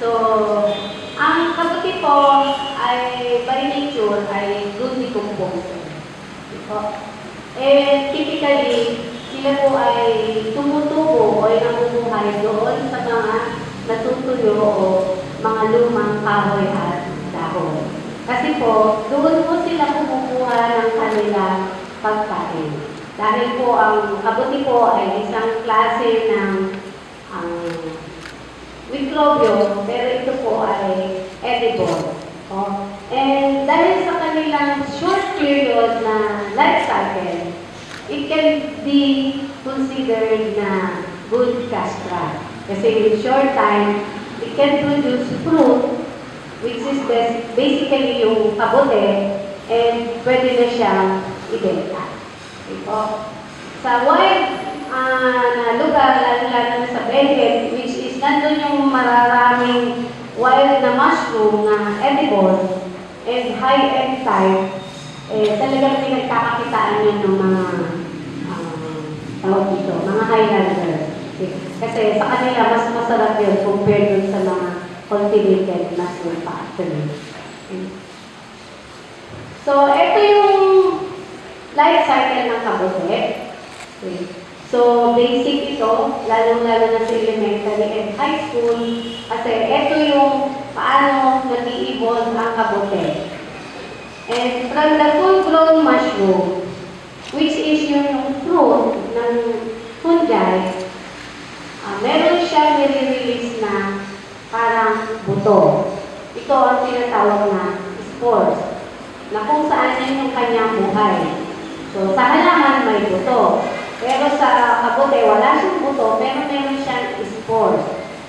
So, ang kabuti po ay by nature ay good decomposer. And typically, sila po ay tumutubo o ay nabubuhay doon sa mga natutuyo o mga lumang kahoy at dahon. Kasi po, doon po sila kumukuha ng kanilang pagkain. Dahil po ang kabuti po ay isang klase ng mikrobyo, pero ito po ay edible. And dahil sa kanilang short period na life cycle, it can be considered na good cash crop. Kasi in short time, it can produce fruit, which is basically yung kabote, and pwede na siyang ibenta. Sa wild na lugar, lalo sa Benguet, which is nandun yung mararaming wild na mushroom na edible and high-end type, talagang pinagkakakitaan yun ng mga tawag dito, mga highlander. Kasi sa kanila, mas masarap yun compared dun sa mga cultivated mushroom factory. So, ito yung life cycle ng kabote. So, basic ito, lalong-lalo na sa elementary and high school, kasi ito yung paano nag-i-evolve ang kabote. And from the full-grown mushroom, which is yung fruit ng fungi, meron siya nire-release na parang buto. Ito ang tinatawag na spores, na kung saan yun yung kanyang buhay. So, sa halaman may buto. Pero sa kabote, wala siyang buto, pero meron siyang spores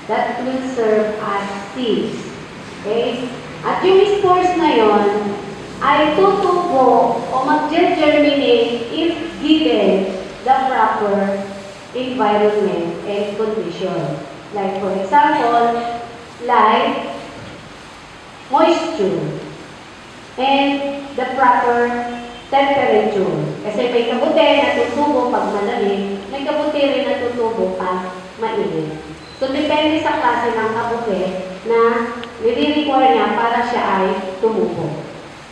that will serve as seeds. Okay? At yung spores na yon ay tutubo o mag-germinate if given the proper environment and condition. Like for example, light, moisture, and the proper temperature. Kasi may kabuti na tutubo pag malamig, may kabuti rin na tutubo pag mainit. So, depende sa klase ng kabuti na nire-require niya para siya ay tumubo.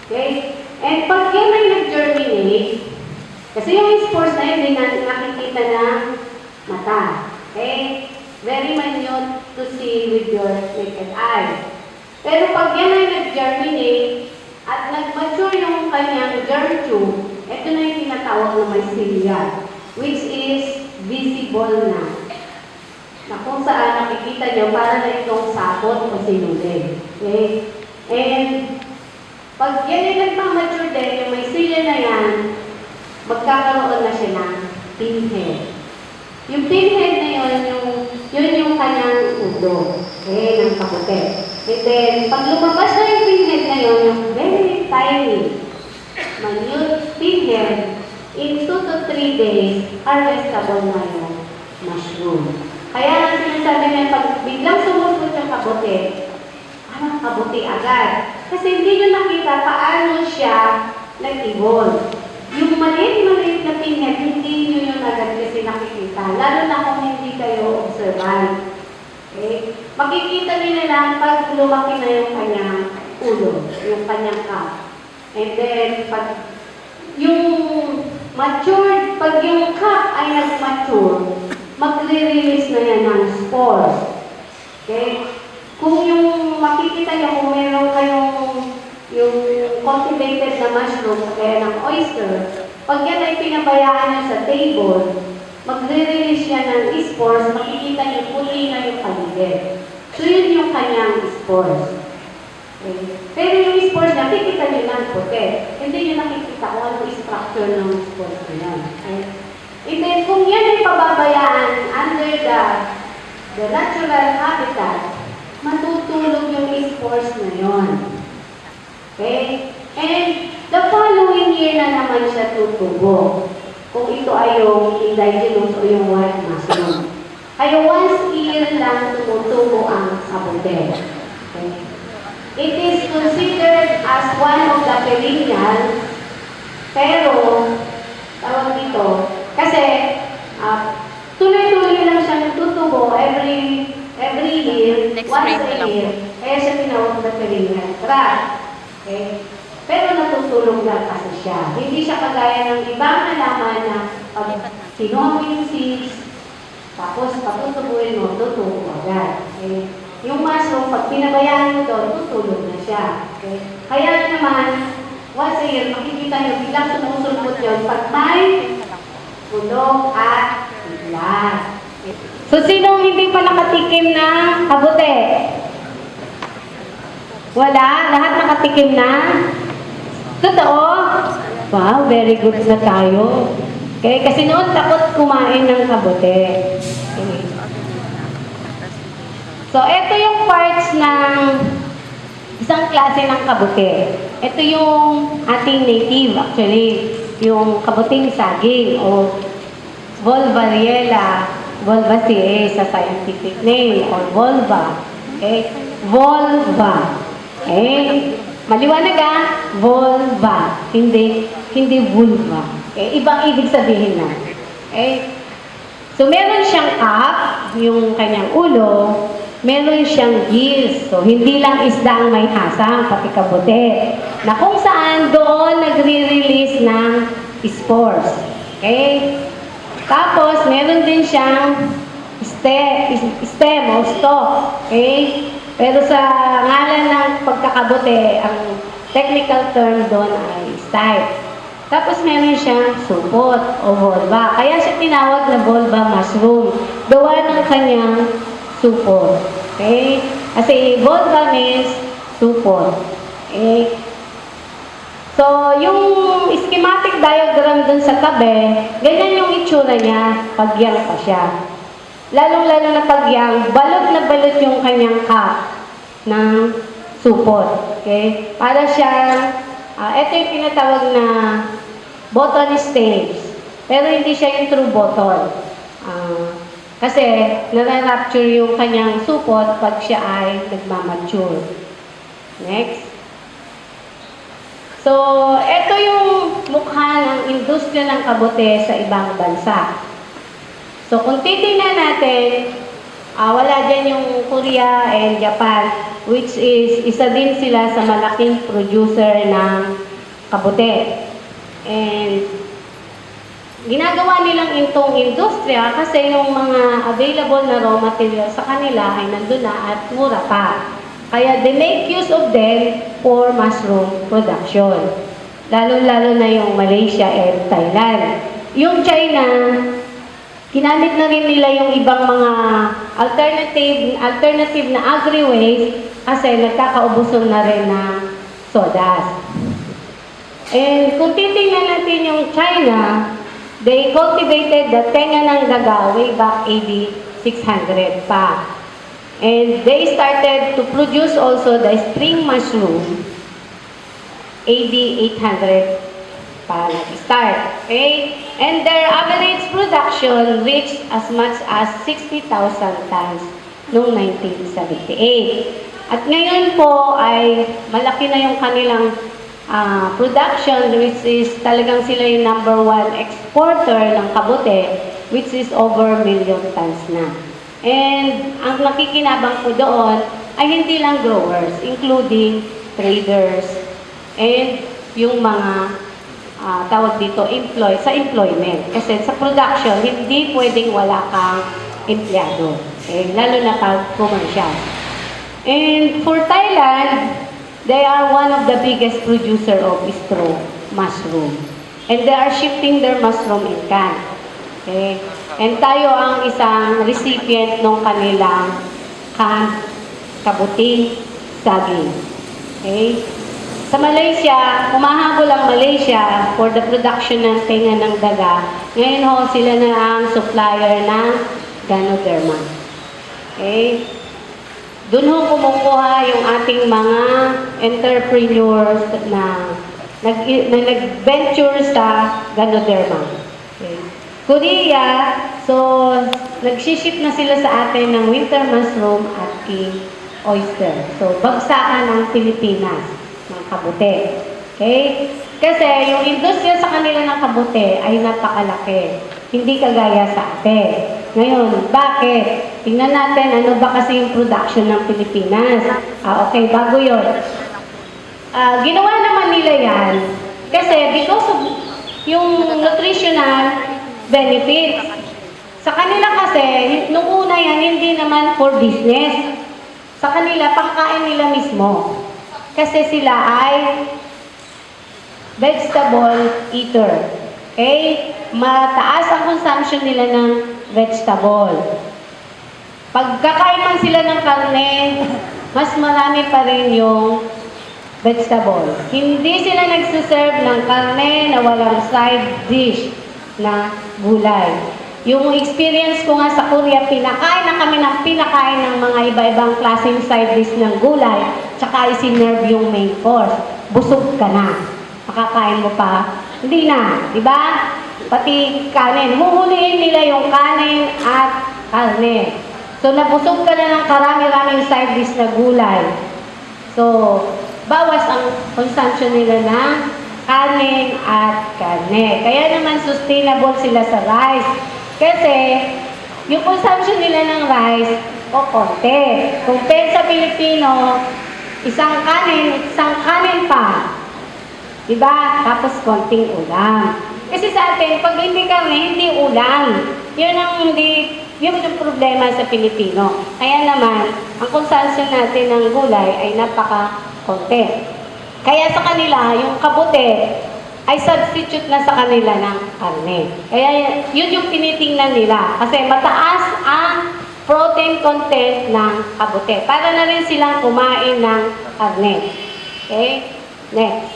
Okay? And pag yan ay nag-germinate, kasi yung spores na yun, hindi natin nakikita ng mata. Okay? Very minute to see with your naked eye. Pero pag yan ay nag-germinate, at nag-mature yung kanyang germ tube, ito na yung tinatawag na mycelia, which is visible na. Na kung saan nakikita nyo, para na itong sapot o sinulid. Okay? And pag yan ay nagmamature din, yung mycelia na yan, magkakaroon na siya ng pinhead. Yung pinhead na yun yung kanyang ulo. Okay? Ng kabote. And then, pag lumabas na yung pinhead na yun, yung very tiny, minute pinhead, in 2 to 3 days, harvestable na yung mushroom. Kaya ang sinasabi niya, pag biglang sumusot yung kabote, kabote agad. Kasi hindi nyo nakita paano siya nag-evolve. Yung maliit-maliit na pinhead, hindi nyo yun agad kasi nakikita. Lalo na kung hindi kayo observant. Okay? Makikita nila lang pag lumaki na yung kanyang ulo, yung kanyang cup. And then, pag yung matured, pag yung cup ay nag-mature, magre-release na yan ng spores. Okay? Kung yung makikita nyo, kung meron kayong yung cultivated na mushroom, kaya ng oyster, pag yan ay pinabayaan nyo sa table, magre-release siya ng spores, makikita niyo puti na yung paligid. So, yun yung kanyang spores. Okay. Pero yung spores niya, makikita niyo ng puti. Hindi niyo nakikita kung ano yung structure ng spores niya. Okay. And then, kung yan ay pababayaan under the natural habitat, matutulog yung spores na yun. Okay? And the following year na naman siya tutubo. Kung ito ay yung indigenous o yung white mushroom. Kaya once a year lang tumutubo ang kabote. Okay. It is considered as one of the perennials, pero, tawag dito, kasi tuloy-tuloy lang siyang tutubo every year. spray once mo a lang year, po. kaya siya tinawag na perennial trap. Okay? Pero natutulog lang kasi siya. Hindi siya kagaya ng ibang halaman na pag kinuha mo yung seeds, tapos patutubuin mo, tutubo agad. Okay? Yung mushroom, pag pinabayaan mo doon, tutulog na siya. Okay? Kaya naman, once a year, makikita nyo, biglang sumusulpot yun pag may tulog at bigla. So, sino hindi pa nakatikim ng kabute? Wala? Lahat nakatikim na? Totoo? Wow, very good na tayo. Okay, kasi noon takot kumain ng kabute. Okay. So, ito yung parts ng isang klase ng kabute. Ito yung ating native, actually. Yung kabuting saging o Volvariella volvaceae sa scientific name or volva. Okay? Volva. Okay? Maliwanag volva. Hindi vulva. Okay? Ibang ibig sabihin na. Okay? So, meron siyang cup, yung kanyang ulo, meron siyang gills. So, hindi lang isda ang may hasang, pati kabute. Na kung saan doon nagre-release ng spores. Okay? Tapos, meron din siyang stem o stalk. Okay? Pero sa ngalan ng pagkakabute, ang technical term doon ay stipe. Tapos, meron siyang supot o volva. Kaya siya tinawag na volva mushroom. Gawa ng kanyang supot. Okay? Kasi volva means supot. Okay? So, yung schematic diagram dun sa tabi, ganyan yung itsura niya pag young pa siya. Lalong-lalo na pag young, balot na balot yung kanyang cup ng supot. Okay? Para siyang, ito yung pinatawag na bottle stage. Pero hindi siya yung true bottle. Kasi nare-rapture yung kanyang supot pag siya ay nagmamature. Next. So, ito yung mukha ng industriya ng kabute sa ibang bansa. So, kung titingnan natin, wala dyan yung Korea and Japan, which is, isa din sila sa malaking producer ng kabute. And, ginagawa nilang itong industriya kasi yung mga available na raw material sa kanila ay nandun na at mura pa. Kaya they make use of them for mushroom production. Lalo-lalo na yung Malaysia and Thailand. Yung China, ginamit na rin nila yung ibang mga alternative na agri-waste kasi nagkakaubusan na rin ng sodas. And kung titingnan natin yung China, they cultivated the tenga ng daga way back AD 600 pa. And they started to produce also the spring mushroom AD 800 pa nag-start. Okay? And their average production reached as much as 60,000 tons noong 1978. At ngayon po ay malaki na yung kanilang production, which is talagang sila yung #1 exporter ng kabute, which is over 1 million tons na. And ang nakikinabang po doon ay hindi lang growers, including traders and yung mga tawag dito sa employment. Kasi sa production, hindi pwedeng wala kang empleyado. Okay? Lalo na pag commercial. And for Thailand, they are one of the biggest producer of straw mushroom. And they are shipping their mushroom in can. Okay? And tayo ang isang recipient ng kanilang kabuting saging. Okay? Sa Malaysia, humahabol ang Malaysia for the production ng tenga ng daga. Ngayon ho, sila na ang supplier ng Ganoderma. Okay? Doon ho kumukuha yung ating mga entrepreneurs na nag-venture sa Ganoderma. Okay. Korea, so nag-ship na sila sa atin ng winter mushroom at king oyster. So bagsakan ng Pilipinas ng kabute. Okay? Kasi yung industriya sa kanila ng kabute ay napakalaki. Hindi kagaya sa atin. Ngayon, bakit? Tingnan natin ano ba kasi yung production ng Pilipinas. Okay, bago yun. Ginawa naman nila yan kasi because of yung nutritional benefits. Sa kanila kasi, nung una yan, hindi naman for business. Sa kanila, pangkain nila mismo. Kasi sila ay vegetable eater. Okay? Mataas ang consumption nila ng vegetable. Pag kakain man sila ng karne, mas marami pa rin yung vegetable. Hindi sila nagsiserve ng karne na walang side dish na gulay. Yung experience ko nga sa Korea, pinakain na kami ng pinakain ng mga iba-ibang klaseng side dish ng gulay, tsaka isinerve yung main course. Busog ka na. Makakain mo pa. Hindi na. Diba? Pati kanin. Huhuliin nila yung kanin at karne. So, nabusog ka na ng karami-raming side dish na gulay. So, bawas ang consumption nila ng kanin at karne. Kaya naman sustainable sila sa rice. Kasi, yung consumption nila ng rice, konti. Compare sa Pilipino, isang kanin pa. Diba? Tapos konting ulam. Kasi sa atin, pag hindi karne, hindi ulam. Yun yung problema sa Pilipino. Kaya naman, ang consumption natin ng gulay ay napaka-konti. Kaya sa kanila, yung kabute ay substitute na sa kanila ng karne. Kaya yun yung tinitingnan nila. Kasi mataas ang protein content ng kabute. Para na rin silang kumain ng karne. Okay? Next.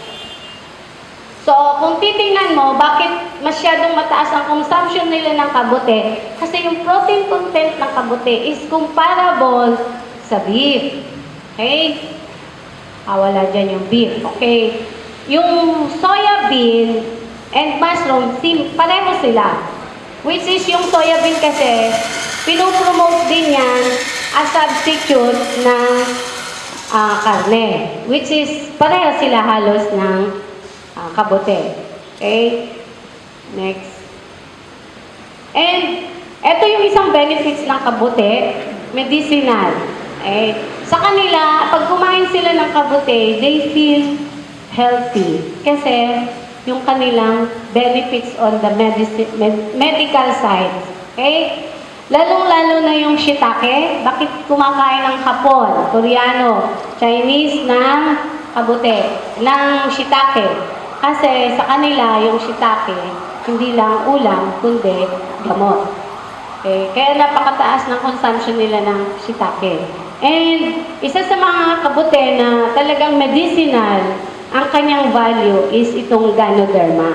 So, kung titingnan mo, bakit masyadong mataas ang consumption nila ng kabute? Kasi yung protein content ng kabute is comparable sa beef. Okay? Wala dyan yung beef. Okay? Yung soya bean and mushroom, pareho sila. Which is yung soya bean kasi, pinopromote din yan as substitute ng karne. Which is, pareho sila halos ng kabute. Okay? Next. And, ito yung isang benefits ng kabute, medicinal. Okay? Sa kanila, pag kumain sila ng kabute, they feel healthy. Kasi, yung kanilang benefits on the medical side. Okay? Lalong-lalo na yung shiitake. Bakit kumakain ng Hapon, Koreano, Chinese ng kabute, ng shiitake? Kasi sa kanila, yung shiitake, hindi lang ulam, kundi gamot. Okay? Kaya napakataas ng consumption nila ng shiitake. And isa sa mga kabute na talagang medicinal, ang kanyang value is itong Ganoderma.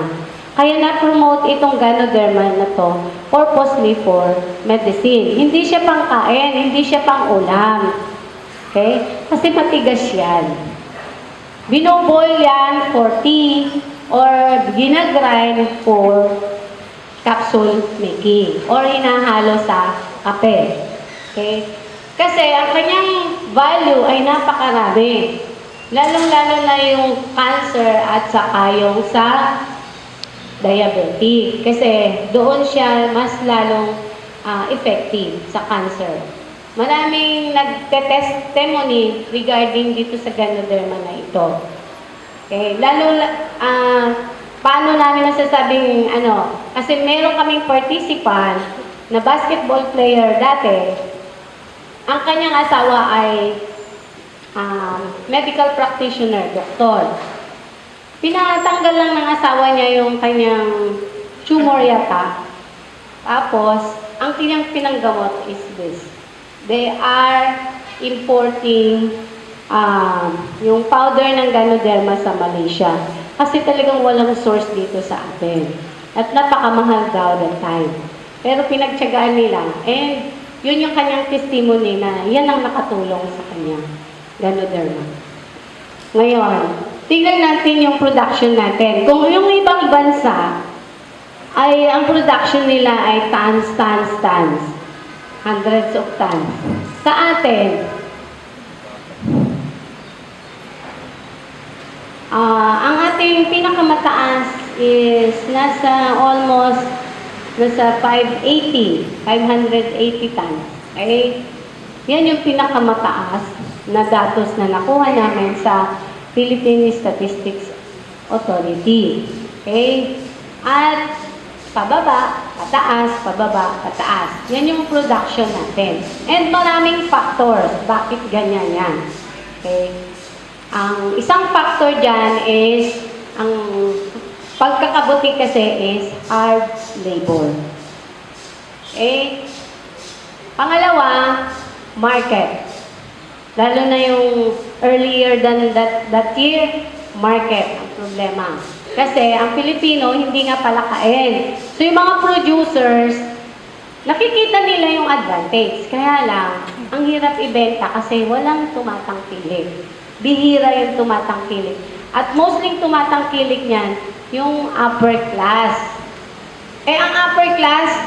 Kaya na-promote itong Ganoderma na to purposely for medicine. Hindi siya pangkain, hindi siya pang-ulam. Okay? Kasi matigas yan. Binoboil yan for tea or ginagrind for capsule making or hinahalo sa kape. Okay? Kasi ang kanyang value ay napakarami. Lalong-lalo na yung cancer at saka yung sa diabetic. Kasi doon siya mas lalong effective sa cancer. Maraming nagte-testimony regarding dito sa Ganoderma na ito. Okay, paano namin masasabing kasi meron kaming participant na basketball player dati. Ang kanyang asawa ay medical practitioner, doktor. Pinatanggal lang ng asawa niya yung kanyang tumor yata. Tapos, ang kanyang pinanggamot is this. They are importing yung powder ng Ganoderma sa Malaysia. Kasi talagang walang source dito sa atin. At napakamahal daw that time. Pero pinagtyagaan nila. And yun yung kanyang testimony na yan ang nakatulong sa kanya. Ganoderma. Ngayon, tingnan natin yung production natin. Kung yung ibang bansa, ay ang production nila ay tons. Hundreds of tons. Sa atin, ang ating pinakamataas is nasa almost nasa 580 tons. Okay? Yan yung pinakamataas na datos na nakuha namin sa Philippine Statistics Authority. Okay? At pababa, pataas, pababa, pataas. Yan yung production natin. And maraming factors. Bakit ganyan yan? Okay? Ang isang factor dyan is, ang pagkakabuti kasi is hard labor. Okay? Pangalawa, market. Lalo na yung earlier than that year, market ang problema. Kasi ang Pilipino hindi nga palakain. So yung mga producers, nakikita nila yung advantage. Kaya lang, ang hirap ibenta kasi walang tumatangkilik. Bihira yung tumatangkilik. At mostly tumatangkilik niyan, yung upper class. Eh ang upper class,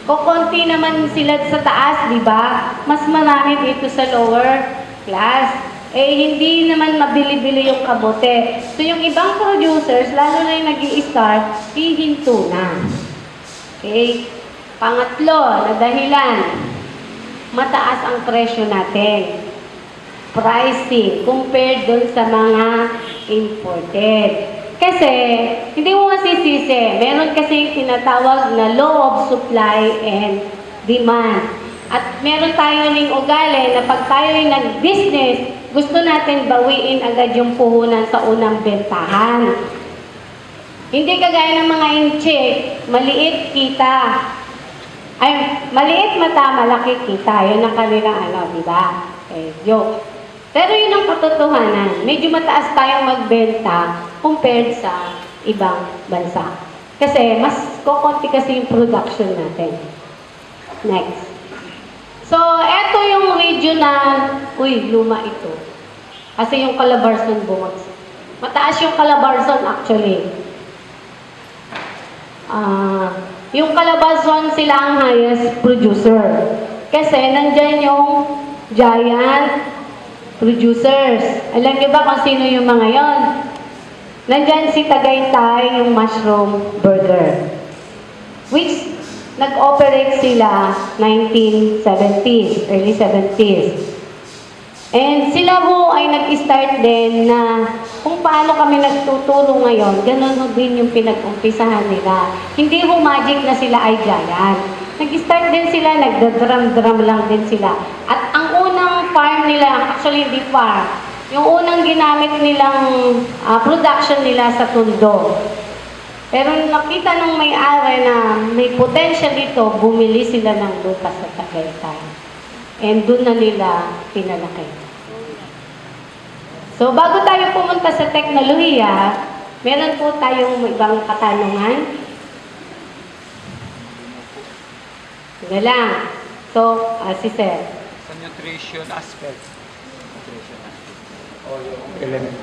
kukunti naman sila sa taas, di ba? Mas marami dito sa lower class. Eh, hindi naman mabili-bili yung kabote. So, yung ibang producers, lalo na yung nag-i-start, hihinto na. Okay? Pangatlo, na dahilan, mataas ang presyo natin. Pricing, compared dun sa mga imported. Kasi, hindi mo masisisi. Meron kasi tinatawag na law of supply and demand. At meron tayo ring ugali na pag tayo nag-business, gusto natin bawiin agad yung puhunan sa unang bentahan. Hindi kagaya ng mga incheck, maliit kita. Ay, maliit mata, malaki kita. Yun ang kanilang di ba? Joke. Pero yun ang katotohanan. Medyo mataas tayong magbenta compared sa ibang bansa. Kasi mas kukunti kasi yung production natin. Next. So, eto yung region na, luma ito. Kasi yung Calabarzon bumagsak. Mataas yung Calabarzon actually. Yung Calabarzon sila ang highest producer. Kasi nandyan yung giant producers. Alam niyo ba kung sino yung mga yon? Nandyan si Tagaytay, yung mushroom burger. Which nag-operate sila 1970s, early 70s. And sila ho ay nag-start din na kung paano kami nagtuturo ngayon, ganun ho din yung pinag-umpisahan nila. Hindi ho magic na sila ay giant. Nag-start din sila, nagda-drum-drum lang din sila. At ang unang farm nila, actually hindi farm, yung unang ginamit nilang production nila sa Tondo. Pero nakita ng may-ari na may potential dito, bumili sila ng lupa sa Tagaytay. And doon na nila pinalaki. So, bago tayo pumunta sa teknolohiya, meron po tayong ibang katanungan. Sige lang. So, si Sir. Sa nutrition aspect. O yung element.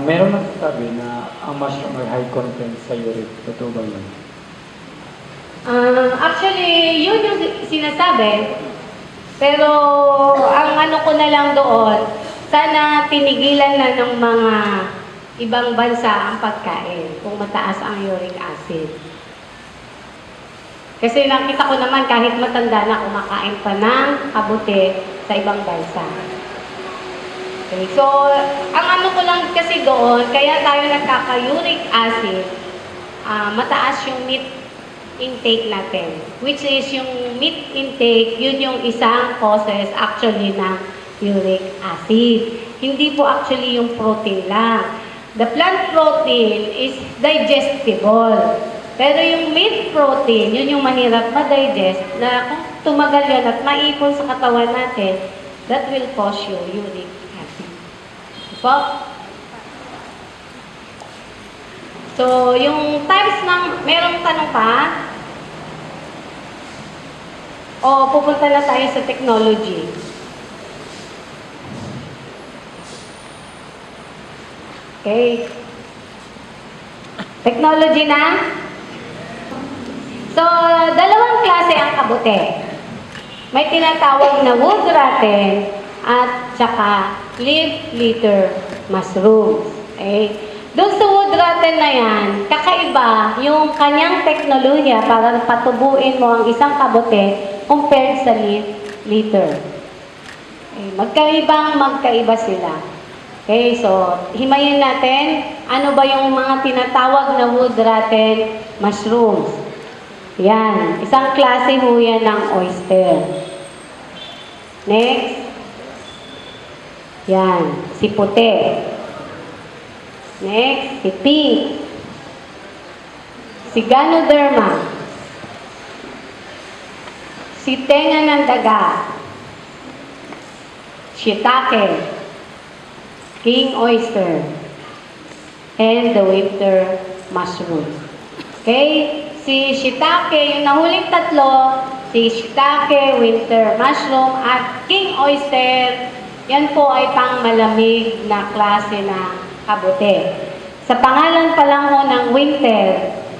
Meron nagsasabi na ang mushroom ay high content sa uric. Totoo ba yun? Actually, yun yung sinasabi. Pero, ang ano ko na lang doon, sana tinigilan na ng mga ibang bansa ang pagkain kung mataas ang uric acid. Kasi nakita ko naman kahit matanda na kumakain pa ng kabute sa ibang bansa. Okay, so, ang ano ko lang kasi doon, kaya tayo nagkaka-uric acid, mataas yung meat intake natin. Which is yung meat intake, yun yung isang causes actually ng uric acid. Hindi po actually yung protein lang. The plant protein is digestible. Pero yung meat protein, yun yung mahirap ma-digest, na kung tumagal yan at maipon sa katawan natin, that will cause you uric acid. Diba? So, yung types ng, merong tanong pa? O, pupunta na tayo sa technology. Okay. Technology na? So, dalawang klase ang kabute. May tinatawag na wood rattan at saka leaf litter mushrooms. Okay? Doon sa wood rattle na yan, kakaiba yung kanyang teknolohiya para patubuin mo ang isang kabote compared sa liter. Okay, magkaiba sila. Okay, so himayin natin, ano ba yung mga tinatawag na wood rattle mushrooms? Yan, isang klase ho yan ng oyster. Next. Yan, si puti. Next, si pink. Si Ganoderma. Si tenga ng daga. Shiitake. King oyster. And the winter mushroom. Okay? Si shiitake, yung nahuling tatlo, si shiitake, winter mushroom, at king oyster, yan po ay pang malamig na klase na kabote. Sa pangalan pa lang ho ng winter,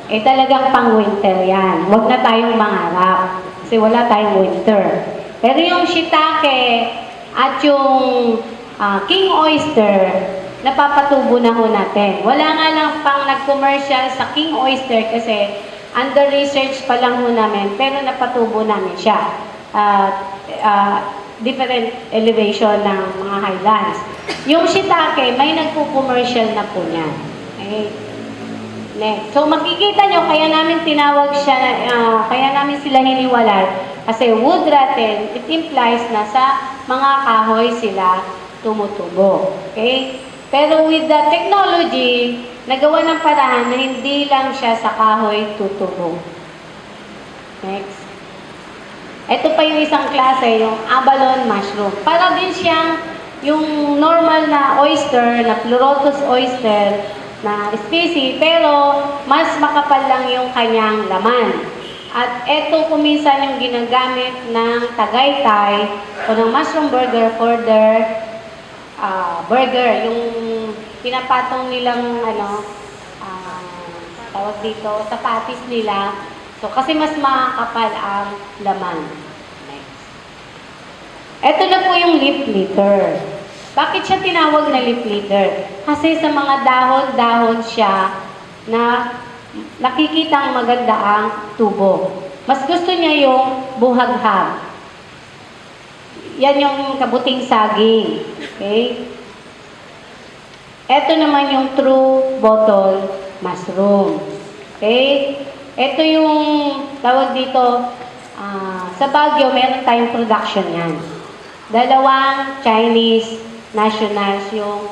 eh talagang pang winter yan. Huwag na tayong mangarap kasi wala tayong winter. Pero yung shiitake at yung king oyster, napapatubo na ho natin. Wala nga lang pang nag-commercial sa king oyster kasi under research pa lang ho namin, pero napatubo namin siya. Different elevation ng mga highlands. Yung shiitake, may nagpo-commercial na po niyan. Okay? Next. So makikita nyo, kaya namin tinawag siya, kaya namin sila hiniwalay. Kasi wood rattle, it implies na sa mga kahoy sila tumutubo. Okay? Pero with the technology, nagawa ng paraan na hindi lang siya sa kahoy tutubo. Next. Ito pa yung isang klase, yung abalone mushroom. Para din siyang yung normal na oyster, na Pleurotus oyster, na species, pero mas makapal lang yung kanyang laman. At ito kuminsan yung ginagamit ng Tagaytay o ng mushroom burger for their burger. Yung pinapatong nilang, tawag dito, sapatis nila. So, kasi mas makakapal ang laman. Next. Ito na po yung leaf litter. Bakit siya tinawag na leaf litter? Kasi sa mga dahon-dahon siya na nakikita ang maganda ang tubo. Mas gusto niya yung buhaghag. Yan yung kabuting saging. Okay? Ito naman yung true bottle mushroom. Okay? Ito yung tawag dito, sa Baguio, meron tayong production yan. Dalawang Chinese nationals yung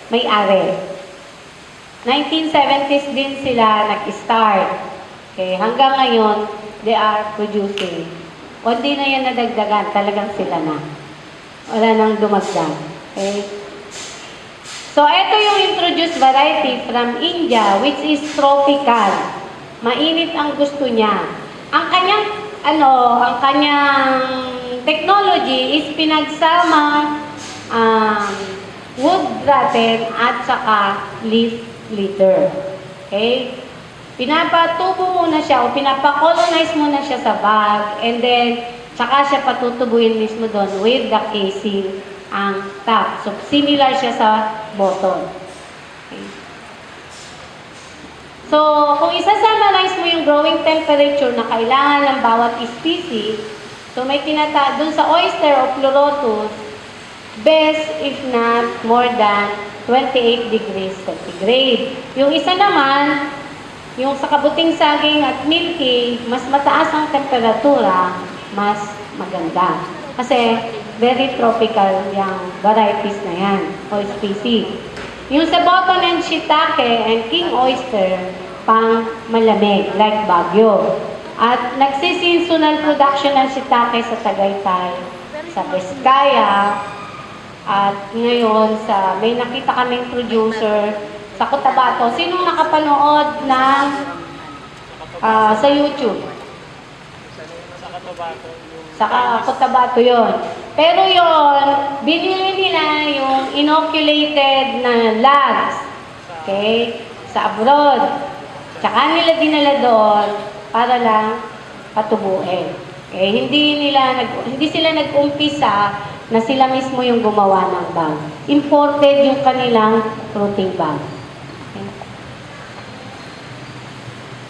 may-ari. 1970s din sila nag-start. Okay, hanggang ngayon, they are producing. Kundi na yan nadagdagan, talagang sila na. Wala nang dumagdag. Okay? So, ito yung introduced variety from India, which is tropical. Mainit ang gusto niya. Ang kanyang technology is pinagsama wood rattle at saka leaf litter. Okay? Pinapatubo muna siya o pinapakolonize muna siya sa bag and then saka siya patutubuin mismo doon with the casing ang top. So, similar siya sa bottle. Okay? So, kung isa-summarize mo yung growing temperature na kailangan ng bawat species, so may doon sa oyster o Pleurotus, best if not more than 28 degrees centigrade. Yung isa naman, yung sa kabuting saging at milky, mas mataas ang temperatura, mas maganda. Kasi very tropical yung varieties na yan, o species. Yung sa bottle and shiitake and king oyster, pang malamig, like Baguio. At nagsiseasonal production ng shiitake sa Tagaytay, sa Vizcaya, at ngayon may nakita kaming producer sa Cotabato. Sinong nakapanood ng sa YouTube? Sa Cotabato yon. Pero yon, binili nila yung inoculated na lags, okay, sa abroad. Tsaka nila dinala doon para lang patubuin. Okay, hindi sila nag-umpisa na sila mismo yung gumawa ng bag. Imported yung kanilang fruiting bag. Okay.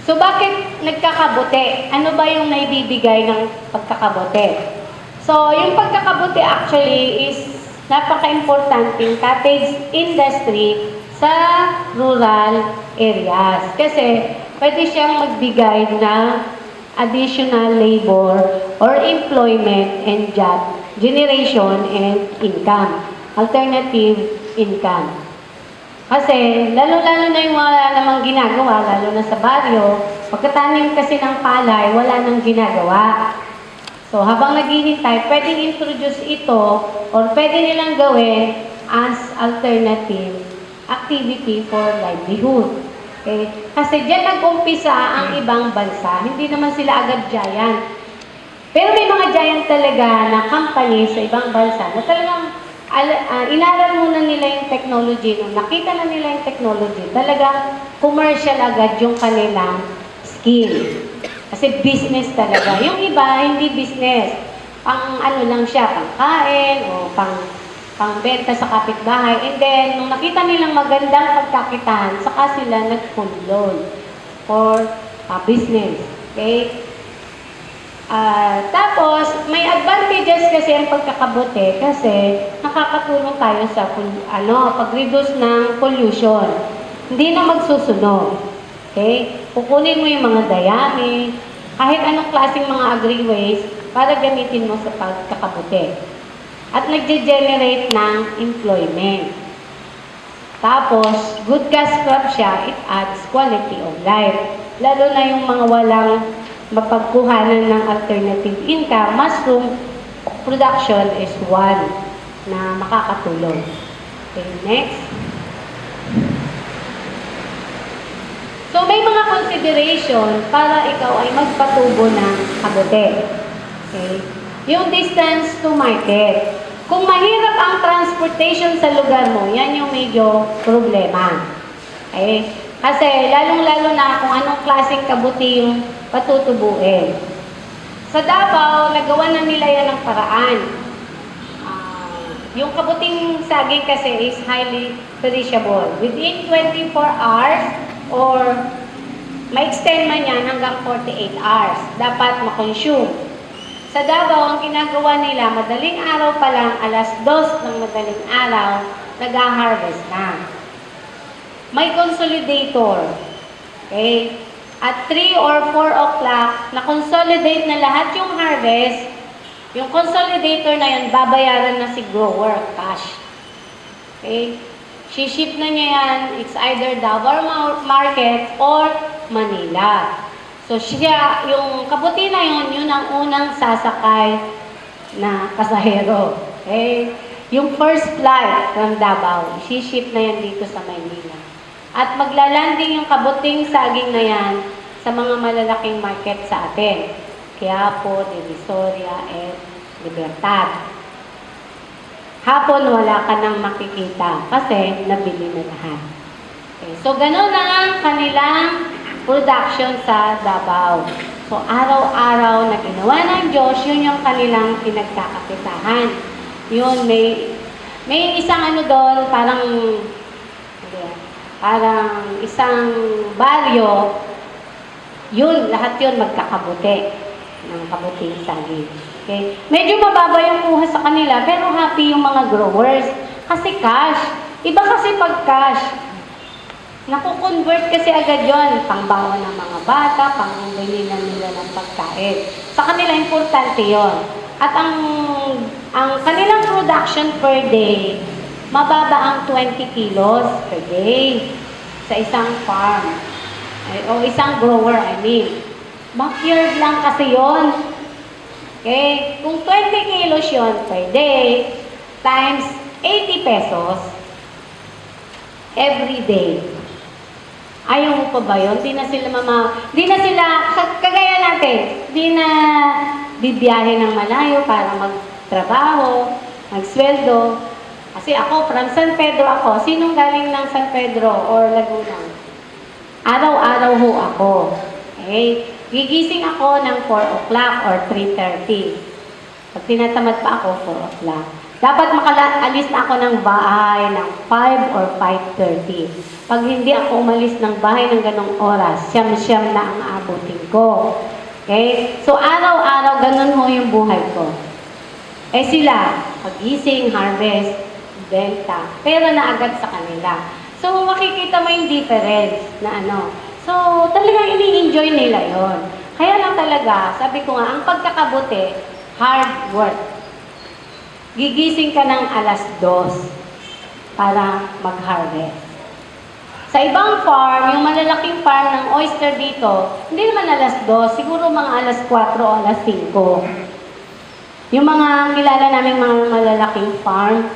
So bakit nagkakabuti? Ano ba yung naibibigay ng pagkakabuti? So yung pagkakabuti actually is napaka-importanting cottage industry sa rural areas. Kasi pwede siyang magbigay ng additional labor or employment and job generation and income, alternative income. Kasi lalo-lalo na yung wala namang ginagawa, lalo na sa baryo, pagkatanim kasi ng palay, wala nang ginagawa. So habang naghihintay, pwedeng introduce ito or pwede nilang gawin as alternative activity for livelihood. Okay? Kasi diyan nag-umpisa ang ibang bansa, hindi naman sila agad giant. Pero may mga giant talaga na company sa ibang bansa na talagang inaral muna nila yung technology. Nung nakita na nila yung technology, talagang commercial agad yung kanilang skill. Kasi business talaga. Yung iba, hindi business. Pang ano lang siya, pang kain o pangbenta sa kapitbahay. And then, nung nakita nilang magandang pagkakitaan, saka sila nag-full loan for business. Okay? Tapos, may advantages kasi ang pagkakabuti kasi nakakatulong tayo sa pag-reduce ng pollution. Hindi na magsusunog. Okay? Kukunin mo yung mga dayami, kahit anong klaseng mga agri-waste para gamitin mo sa pagkakabuti. At nagge-generate ng employment. Tapos, good cash crop siya, it adds quality of life. Lalo na yung mga walang mapagkuhanan ng alternative income, mushroom production is one na makakatulong. Okay, next. So, may mga consideration para ikaw ay magpatubo ng kabuti. Okay? Yung distance to market. Kung mahirap ang transportation sa lugar mo, yan yung medyo problema. Okay? Kasi lalong-lalo na kung anong klaseng kabuti yung patutubuin. Sa Davao, nagawa na nila yan ng paraan. Yung kabuting saging kasi is highly perishable. Within 24 hours or ma-extend man yan hanggang 48 hours, dapat ma-consume. Sa Davao, ang ginagawa nila, madaling araw pa lang, alas 2 ng madaling araw, nag-harvest na. May consolidator. Okay? At 3 or 4 o'clock, na-consolidate na lahat yung harvest. Yung consolidator na yun, babayaran na si grower, cash. Okay? Ship na niya yan, it's either Davao Market or Manila. So siya, yung kabuti na yun, yun ang unang sasakay na pasahero. Okay? Yung first flight from Davao, ship na yan dito sa Maynila. At maglalanding yung kabuting saging na yan sa mga malalaking market sa atin. Quiapo, Divisoria, and Libertad. Hapon, wala ka nang makikita kasi nabili na lahat. Okay. So, ganun na ang kanilang production sa Davao. So, araw-araw na ginawa ng Diyos, yun yung kanilang pinagkakapitahan. Yun, may isang ano doon, parang isang baryo, yun, lahat yun magkakabuti ng kabuting saging. Okay? Medyo mababa yung kuha sa kanila, pero happy yung mga growers. Kasi cash. Iba kasi pag cash. Nakukonvert kasi agad yun. Pangbawa ng mga bata, pangbili na nila ng pagkain. Sa kanila, importante yon. At ang kanilang production per day, mababa ang 20 kilos per day sa isang farm. O isang grower, I mean. Backyard lang kasi yon. Okay? Kung 20 kilos yon per day, times 80 pesos, every day. Ayaw mo pa ba yun? Di na sila, kagaya natin, di na bibiyahe ng malayo para magtrabaho, magsweldo. Kasi ako, from San Pedro ako. Sinong galing ng San Pedro or Laguna? Araw-araw ho ako. Okay? Gigising ako ng 4 o'clock or 3:30. Pag tinatamad pa ako, 4 o'clock. Dapat makaalis na ako ng bahay ng 5 or 5:30. Pag hindi ako umalis ng bahay ng ganong oras, siyam-siyam na ang aabutin ko. Okay? So, araw-araw, ganun ho yung buhay ko. Eh sila, pagising, harvest, benta, pera na agad sa kanila. So, makikita mo yung difference na ano. So, talagang ini-enjoy nila yon. Kaya lang talaga, sabi ko nga, ang pagkakabuti, hard work. Gigising ka ng 2:00 para mag-harvest. Sa ibang farm, yung malalaking farm ng oyster dito, hindi naman 2:00, siguro mga 4:00 o 5:00. Yung mga kilala namin mga malalaking farm,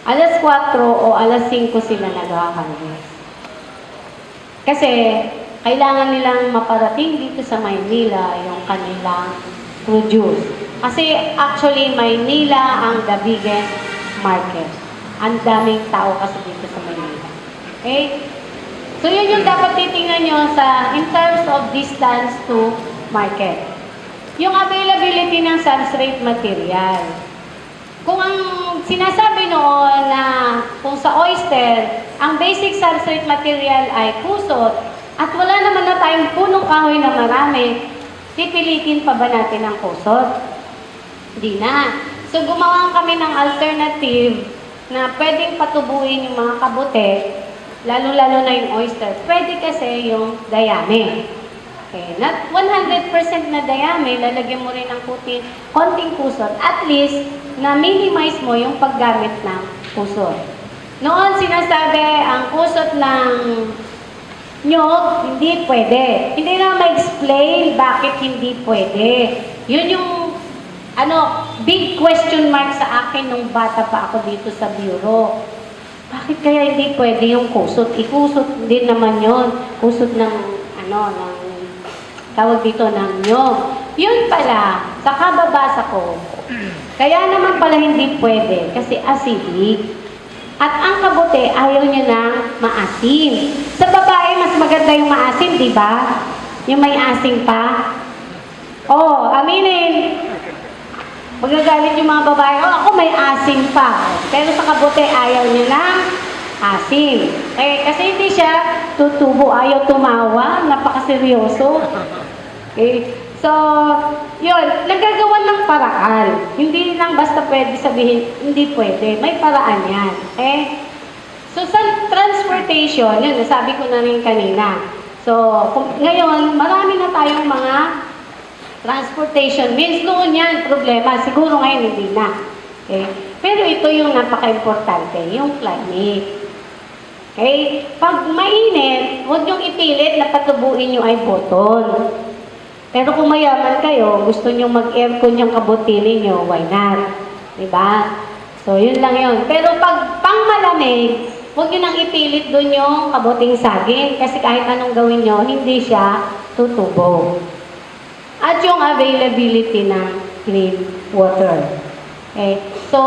4:00 o 5:00 sila nag-harvest. Kasi kailangan nilang maparating dito sa Maynila yung kanilang produce. Kasi actually, Maynila ang the biggest market. Ang daming tao kasi dito sa Maynila. Okay? So, yun yung dapat titingnan nyo in terms of distance to market. Yung availability ng substrate material. Kung ang sinasabi noon na kung sa oyster, ang basic substrate material ay kusot at wala naman na tayong punong kahoy na marami, pipilitin pa ba natin ang kusot? Hindi na. So, gumawa kami ng alternative na pwedeng patubuin yung mga kabute, lalo-lalo na yung oyster. Pwede kasi yung dayami. Okay. Not 100% na dayami, lalagyan mo rin ng konting kusot. At least, na-minimize mo yung paggamit ng kusot. Noon, sinasabi, ang kusot ng nyog, hindi pwede. Hindi na ma-explain bakit hindi pwede. Yun yung big question mark sa akin nung bata pa ako dito sa bureau. Bakit kaya hindi pwede yung kusot? Ikusot din naman yon. Kusot ng, tawag dito ng nyog. Yun pala, sa kababasa ko, kaya naman pala hindi pwede kasi acidic. At ang kabute, ayaw niya ng maasim. Sa babae, mas maganda yung maasim, di ba? Yung may asim pa. Oh, aminin. Magagalit yung mga babae, ako may asim pa. Pero sa kabute, ayaw niya ng asim. Kasi hindi siya tutubo, ayaw tumawa, napakaseryoso. So, yun, nagagawa ng paraan. Hindi lang basta pwede sabihin, hindi pwede. May paraan yan. So, sa transportation, yun, nasabi ko na rin kanina. So, ngayon, marami na tayong mga transportation means noon yan, problema. Siguro ngayon hindi na. Pero ito yung napaka-importante, yung climate. Pag mainit, huwag niyong ipilit na patubuin nyo ay button. Pero kung mayaman kayo, gusto nyo mag-aircon yung kabutinin nyo, why not? Diba? So, yun lang yun. Pero pag pang malamig, huwag nyo nang ipilit dun yung kabuting saging kasi kahit anong gawin nyo, hindi siya tutubo. At yung availability ng clean water. So,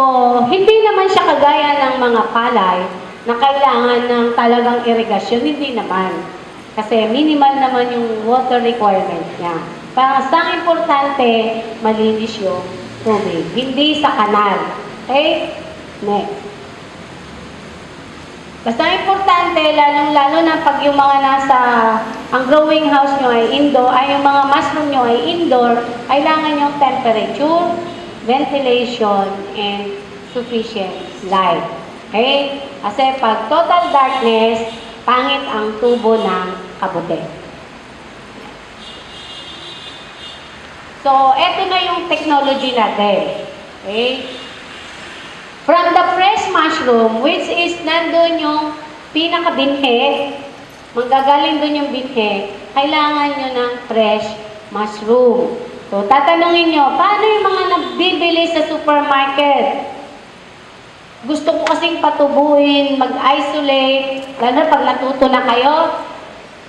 hindi naman siya kagaya ng mga palay na kailangan ng talagang irigasyon. Hindi naman. Kasi minimal naman yung water requirement niya. Basta importante, malinis yung tubig. Hindi sa kanal. Next. Basta importante, lalong-lalo na pag yung mga ang growing house nyo ay indoor, ay yung mga mushroom nyo ay indoor, kailangan yung temperature, ventilation, and sufficient light. Kasi pag total darkness, pangit ang tubo ng kabute. So, eto na yung technology natin. From the fresh mushroom, which is nandun yung pinakabinhe, manggagaling dun yung binhe, kailangan nyo ng fresh mushroom. So, tatanungin nyo, paano yung mga nagbibili sa supermarket? Gusto ko kasing patubuin, mag-isolate, lalo na pag natuto na kayo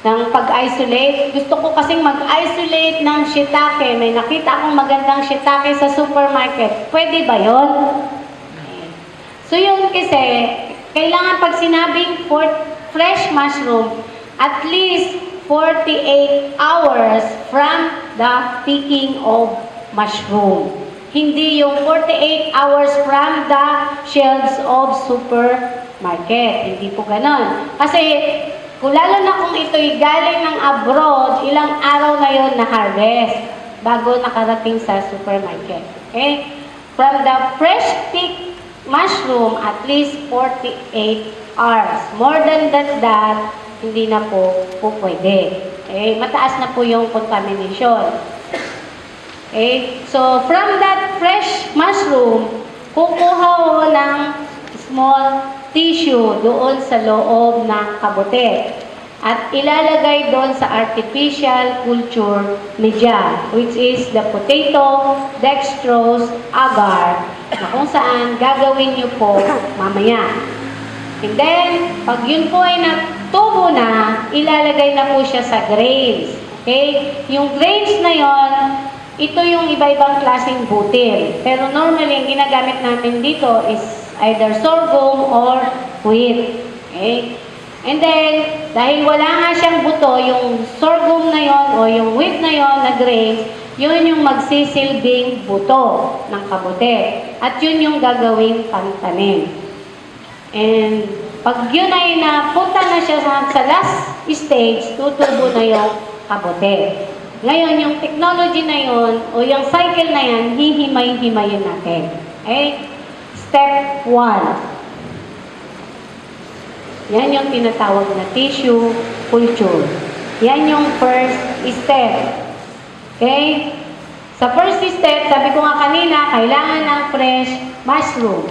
ng pag-isolate. Gusto ko kasing mag-isolate ng shiitake. May nakita akong magandang shiitake sa supermarket. Pwede ba yun? So yun kasi, kailangan pag sinabing fresh mushroom, at least 48 hours from the picking of mushroom. Hindi yung 48 hours from the shelves of supermarket. Hindi po ganon. Kasi, kung lalo na kung ito'y galing ng abroad, ilang araw na yun na harvest bago nakarating sa supermarket. Okay? From the fresh picked mushroom, at least 48 hours. More than that, hindi na po pwede. Okay? Mataas na po yung contamination. Okay? So, from that fresh mushroom, kukuha ho ng small tissue doon sa loob ng kabote. At ilalagay doon sa artificial culture media, which is the potato dextrose agar, na kung saan gagawin nyo po mamaya. And then, pag yun po ay natubo na, ilalagay na po siya sa grains. Okay? Yung grains na yon, ito yung iba-ibang klaseng butil. Pero normally, ang ginagamit namin dito is either sorghum or wheat. Okay? And then, dahil wala nga siyang buto, yung sorghum na yon o yung wheat na yon na grains, yun yung magsisilbing buto ng kabote. At yun yung gagawing pantanim. And pag yun ay napunta na siya sa last stage, tutubo na yung kabote. Ngayon, yung technology na yun, o yung cycle na yan, hihimay-himayin natin. Okay? Step 1. Yan yung tinatawag na tissue culture. Yan yung first step. Okay? Sa first step, sabi ko nga kanina, kailangan ng fresh mushroom.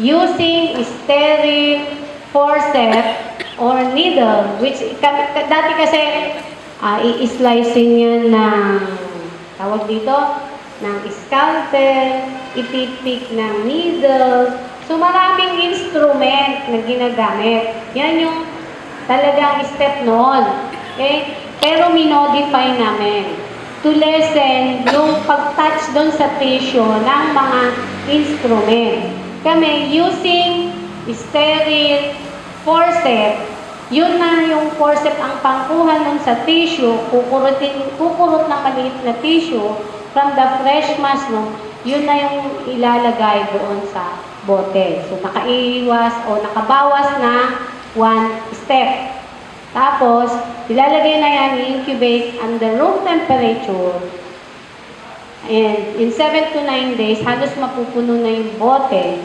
Using sterile forceps or needle, which dati kasi i-slicing yan ng, tawag dito, ng scalpel, ipipik ng needle. So, maraming instrument na ginagamit. Yan yung talagang step noon. Okay? Pero minodify namin to lessen yung pag-touch doon sa tissue ng mga instrument. Kami, using sterile forceps, yun na yung forceps ang pangkuha nun sa tissue, kukurot ng maliit na tissue from the fresh mushroom, yun na yung ilalagay doon sa bote. So, nakaiwas o nakabawas na 1 step. Tapos, ilalagay na yan, i-incubate under room temperature. And in 7 to 9 days, halos mapupuno na yung bote.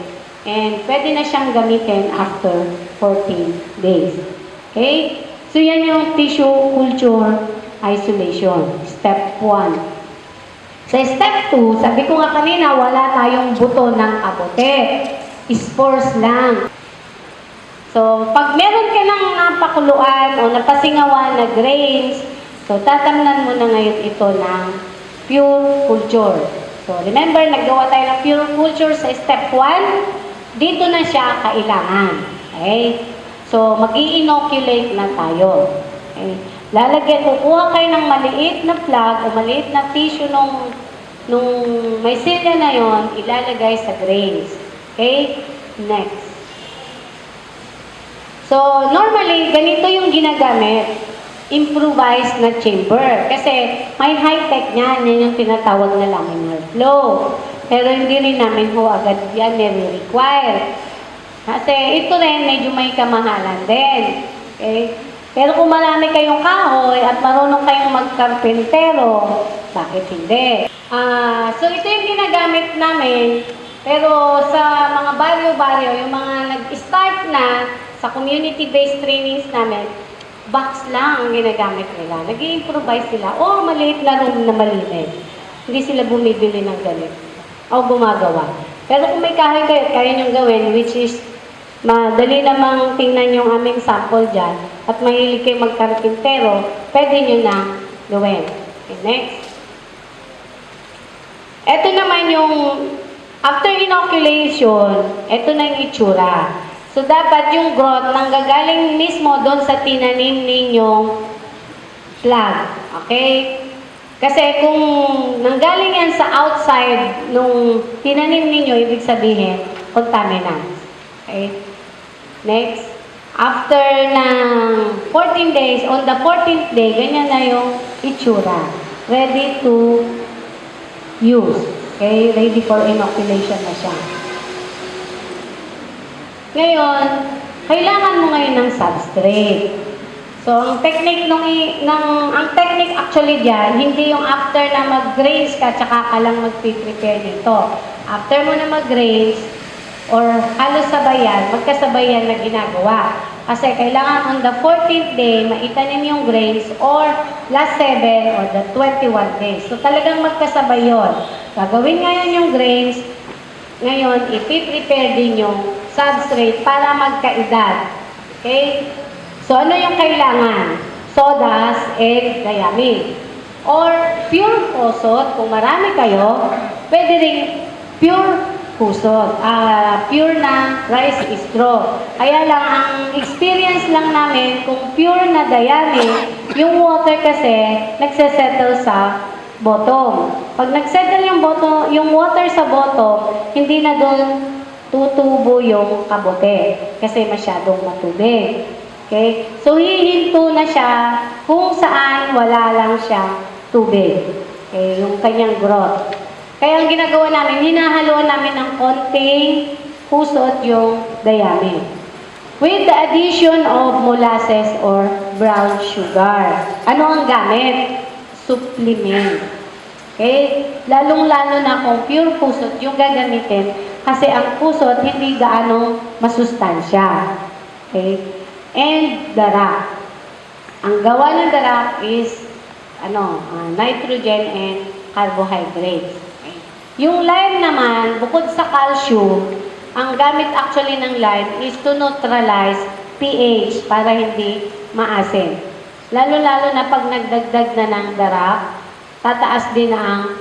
And pwede na siyang gamitin after 14 days. Okay? So, yan yung tissue culture isolation. Step 1. Sa step 2, sabi ko nga kanina, wala tayong buto ng kabote. Spores lang. So, pag meron ka ng napakuluan o napasingawan na grains, so tatamnan mo na ngayon ito ng pure culture. So, remember, naggawa tayo ng pure culture sa step 1. Dito na siya kailangan. Okay? So, mag-i-inoculate na tayo. Okay? Kukuha kayo ng maliit na plug o maliit na tissue nung mycelia na yon, ilalagay sa grains. Okay? Next. So, normally, ganito yung ginagamit. Improvised na chamber. Kasi may high-tech niyan. Yan yung tinatawag na laminar flow. Pero hindi rin namin ho agad yan require. Kasi ito rin, medyo may kamahalan din. Okay? Pero kung marami kayong kahoy at marunong kayong magkarpentero, bakit hindi? So ito yung ginagamit namin. Pero sa mga baryo-baryo, yung mga nag-start na sa community-based trainings namin, box lang ang ginagamit nila. Nag-i-improvise sila. O maliit na room na malinis. Hindi sila bumibili ng ganit. O gumagawa. Pero kung may kahoy kayo, kaya niyong gawin, which is madali namang tingnan yung aming sample dyan at mahilig kayo magkarpintero, pwede nyo na gawin. Okay, next. Ito naman yung after inoculation, ito na yung itsura. So, dapat yung growth nanggagaling mismo doon sa tinanim ninyong plug. Okay? Kasi kung nanggaling yan sa outside nung tinanim ninyo, ibig sabihin, contaminants. Okay? Next. After ng 14 days, on the 14th day, ganyan na yung itsura. Ready to use. Okay, ready for inoculation na siya. Ngayon, kailangan mo ngayon ng substrate. So, ang technique ang technique actually diyan, hindi yung after na mag-graze ka, tsaka ka lang mag-prepare nito. After mo na mag-graze, or halos sabayan, magkasabayan na ginagawa. Kasi kailangan on the 14th day, maitanim yung grains, or last 7 or the 21 days. So, talagang magkasabay yun. Gagawin ngayon yung grains, ngayon, ipiprepare din yung substrate para magkaedad. Okay? So, ano yung kailangan? Sawdust and diamine. Or pure kusot, kung marami kayo, pwede rin pure kusot. Pure na rice straw. Kaya lang, ang experience lang namin, kung pure na diamine, yung water kasi, nagsesettle sa bottom. Pag nagsettle yung water sa bottom, hindi na doon tutubo yung kabote kasi masyadong matubig. Okay? So, hihinto na siya kung saan wala lang siya tubig. Okay? Yung kanyang growth. Kaya ang ginagawa namin, hinahaluan namin ng konting kusot yung diamine. With the addition of molasses or brown sugar. Ano ang gamit? Supplement. Okay? Lalong-lalo na kung pure kusot yung gagamitin kasi ang kusot hindi gaano masustansya. Okay? And darak. Ang gawa ng darak is nitrogen and carbohydrates. Okay? Yung lime naman, bukod sa calcium, ang gamit actually ng lime is to neutralize pH para hindi maasin. Lalo-lalo na pag nagdagdag na ng darak, tataas din ang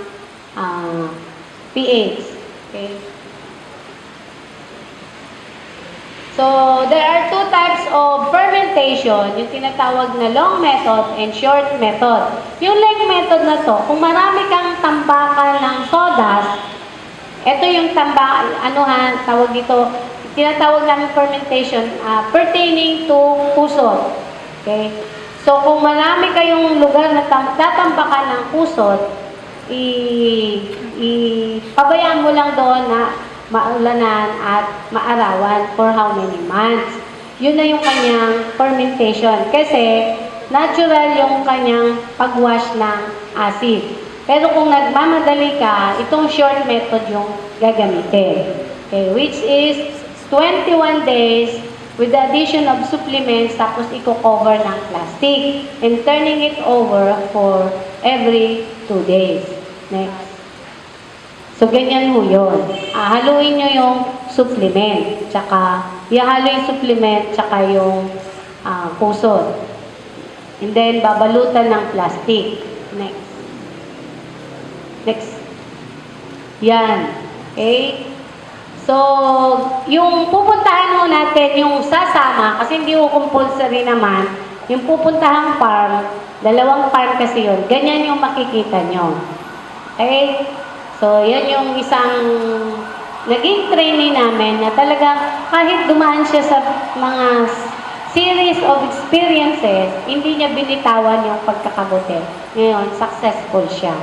pH. Okay? So, there are two types of fermentation, yung tinatawag na long method and short method. Yung long method na to, kung marami kang tambakan ng sawdust, ito yung tawag dito, tinatawag namin fermentation pertaining to kusot. Okay? So, kung marami kayong lugar na tatambakan ng kusot, pabayaan mo lang doon na maulanan at maarawan for how many months. Yun na yung kanyang fermentation. Kasi, natural yung kanyang pag-wash ng acid. Pero kung nagmamadali ka, itong short method yung gagamitin. Okay, which is 21 days with the addition of supplements, tapos i-cover ng plastic and turning it over for every 2 days. Next. So, ganyan ho yun. Haluin nyo yung supplement, tsaka ihalo yung supplement, tsaka yung kusot. And then, babalutan ng plastic. Next. Next. Yan. Okay? So, yung pupuntahan ho natin, yung sasama, kasi hindi ho compulsory naman, yung pupuntahang farm, 2 farm kasi yun, ganyan yung makikita nyo. Okay? So, yan yung isang naging trainee namin na talagang kahit dumaan siya sa mga series of experiences, hindi niya binitawan yung pagkakabote. Ngayon, successful siya.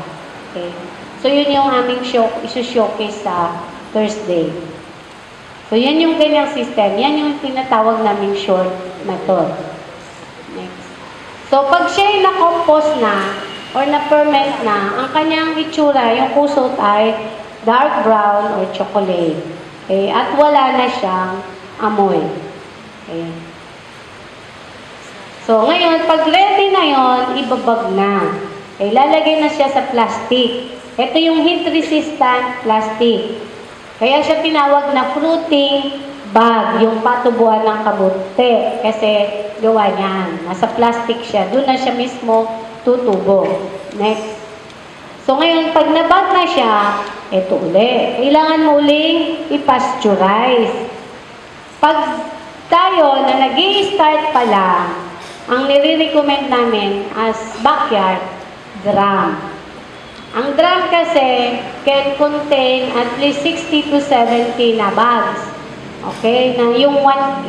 Okay? So, yun yung aming isu-showcase sa Thursday. So, yan yung ganyang system. Yan yung tinatawag naming short method. Next. So, pag siya'y na-compose na, or na-ferment na, ang kanyang itsura, yung kusot ay dark brown or chocolate. Okay? At wala na siyang amoy. Okay? So, ngayon, pag ready na yon, ibabag na. Okay? Lalagay na siya sa plastic. Ito yung heat-resistant plastic. Kaya siya tinawag na fruiting bag, yung patubuan ng kabote. Kasi gawa niyan. Nasa plastic siya. Doon na siya mismo tutubo. Next. So, ngayon, pag nabag na siya, ito uli. Kailangan mo uling i-pasteurize. Pag tayo na nag-i-start pa lang, ang nire-recommend namin as backyard, drum. Ang drum kasi can contain at least 60 to 70 na bags. Okay? Na yung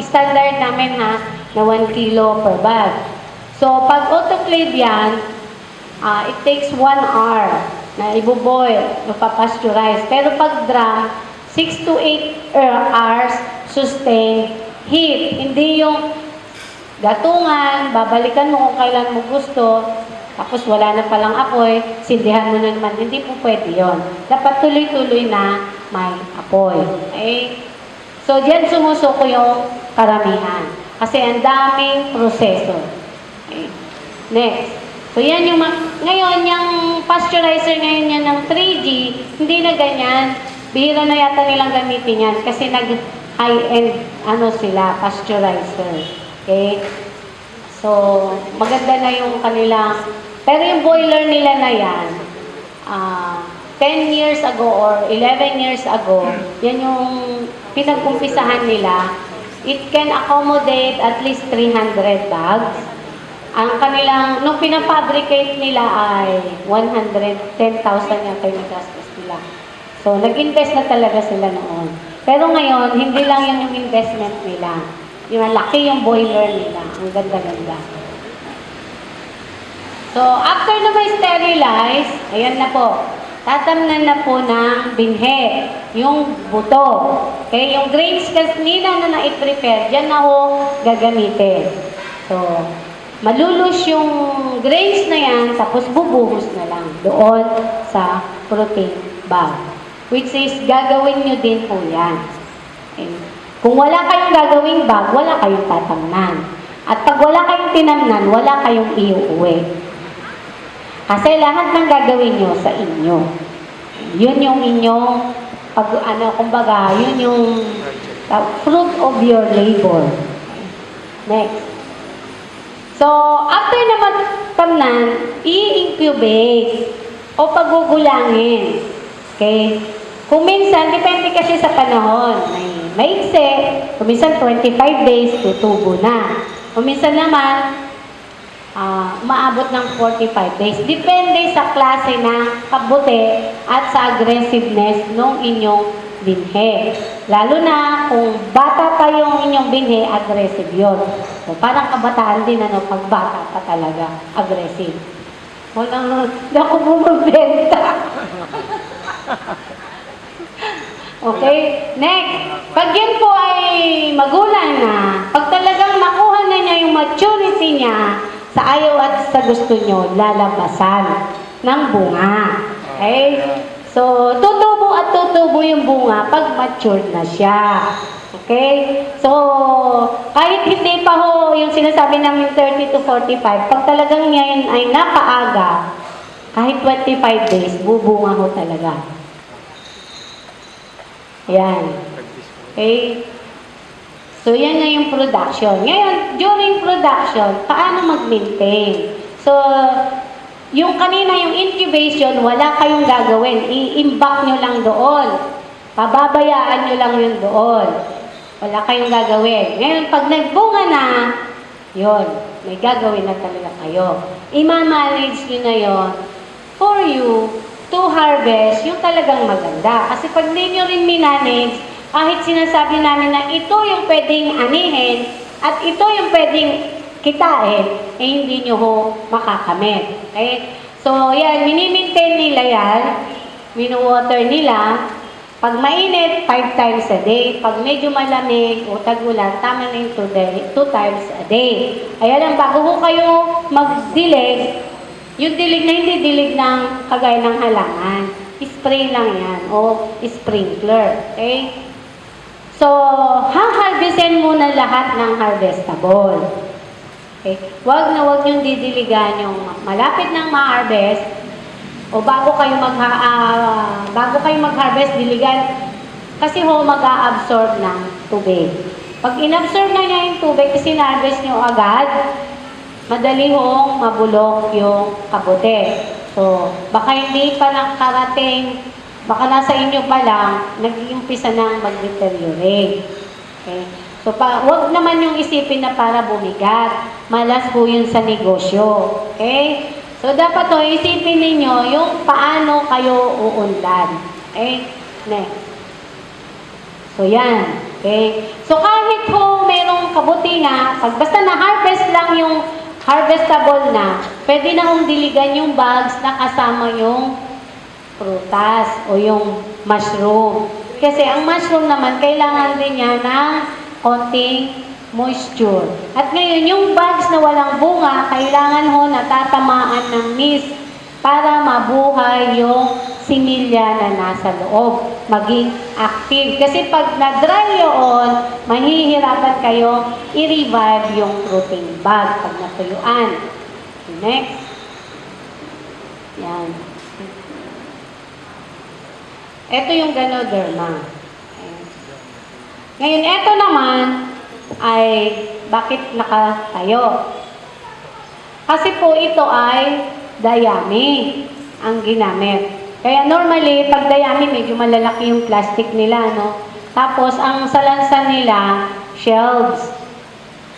standard namin na 1 kilo per bag. So, pag autoclave yan, it takes 1 hour. na ibuboil, papasteurize. Pero pag drum, 6 to 8 hours sustained heat. Hindi yung gatungan, babalikan mo kung kailan mo gusto, tapos wala na palang apoy, sindihan mo na naman. Hindi po pwede yun. Dapat tuloy-tuloy na may apoy. Okay? So, diyan sumusuko yung karamihan. Kasi ang daming proseso. Okay? Next. So, yan yung ngayon, yung pasteurizer ngayon yan ng 3G, hindi na ganyan. Bihira na yata nilang gamitin yan kasi nag-high-end sila, pasteurizer. Okay? So, maganda na yung kanilang, pero yung boiler nila na yan, 10 years ago or 11 years ago, yan yung pinag-umpisahan nila. It can accommodate at least 300 bags. Ang kanilang, nung pinafabricate nila ay 110,000 yung kinagastos nila. So, nag-invest na talaga sila noon. Pero ngayon, hindi lang yun yung investment nila. Yung malaki yung boiler nila. Ang ganda-ganda. So, after na may sterilize, ayan na po. Tatamnan na po ng binhe, yung buto. Okay, yung grains nila na na-prepare, dyan na ho gagamitin. So, malulus yung grains na yan, tapos bubuhos na lang doon sa protein bag. Which is, gagawin nyo din po yan. Okay. Kung wala kayong gagawing bag, wala kayong tatamnan. At pag wala kayong tinamnan, wala kayong iuuwi. Kasi lahat ng gagawin nyo sa inyo. Yun yung inyong, kumbaga, yun yung fruit of your labor. Next. So, after na matamnan, i-incubate o pagugulangin. Okay? Kung minsan, depende kasi sa panahon. May maigsi, kung minsan 25 days, tutubo na. Kung minsan naman, umaabot ng 45 days. Depende sa klase ng kabuti at sa aggressiveness ng inyong binhe. Lalo na kung bata pa yung inyong binhe, aggressive yun. So, parang kabataan din, pag bata pa talaga, aggressive. Hindi ako bumabenta. Okay? Next. Pag yan po ay magulang na, pag talagang nakuha na niya yung maturity niya, sa ayaw at sa gusto nyo, lalabasan ng bunga. Okay? So, tutubo at tutubo yung bunga pag matured na siya. Okay? So, kahit hindi pa ho yung sinasabi namin 30 to 45, pag talagang yan ay napaaga, kahit 25 days, bubunga ho talaga. Yan. Okay? So, yan na yung production. Ngayon, during production, paano mag-maintain? So, yung kanina, yung incubation, wala kayong gagawin. I-imbak nyo lang doon. Pababayaan nyo lang yun doon. Wala kayong gagawin. Ngayon, pag nagbunga na, yun, may gagawin na talaga kayo. I-manage nyo na yun for you to harvest yung talagang maganda. Kasi pag hindi nyo rin minanage, kahit sinasabi namin na ito yung pwedeng anihin at ito yung pwedeng kitain, eh hindi nyo ho makakamit. Okay? So, yan, mini-maintain nila yan, minu-water nila. Pag mainit, 5 times a day. Pag medyo malamig o tag-ulan, tama na yung 2 times a day. Kaya lang, bago ho kayo mag-dilig, yung dilig na hindi dilig ng kagaya ng halaman, spray lang yan o sprinkler. Okay? So, ha-harvestin muna lahat ng harvestable. Okay? Wag yung didiligan yung malapit ng ma-harvest o bago kayo mag-harvest, diligan kasi ho mag-a-absorb ng tubig. Pag in-absorb na niya yung tubig kasi na-harvest nyo agad, madali hong mabulok yung kabote. So, baka hindi pa nakarating, baka nasa inyo pa lang, nag-iumpisa ng mag-deteriorate. Okay? So, wag naman yung isipin na para bumigat. Malas po yun sa negosyo. Okay? So, dapat to isipin ninyo yung paano kayo uunlad. Okay? Next. So, yan. Okay? So, kahit ho merong kabuti nga, pag basta na-harvest lang yung harvestable na, pwede na hong diligan yung bags na kasama yung prutas o yung mushroom. Kasi ang mushroom naman, kailangan din niya ng konting moisture. At ngayon, yung bugs na walang bunga, kailangan ho natatamaan ng mist para mabuhay yung similya na nasa loob, maging active. Kasi pag na-dry yun, mahihirapan kayo i-revive yung fruiting bug pag natuyuan. Next. Yan. Ito yung Ganoderma. Ngayon, ito naman ay bakit nakatayo? Kasi po ito ay dayami ang ginamit. Kaya normally, pag dayami, medyo malalaki yung plastic nila, no? Tapos, ang salansan nila, shelves.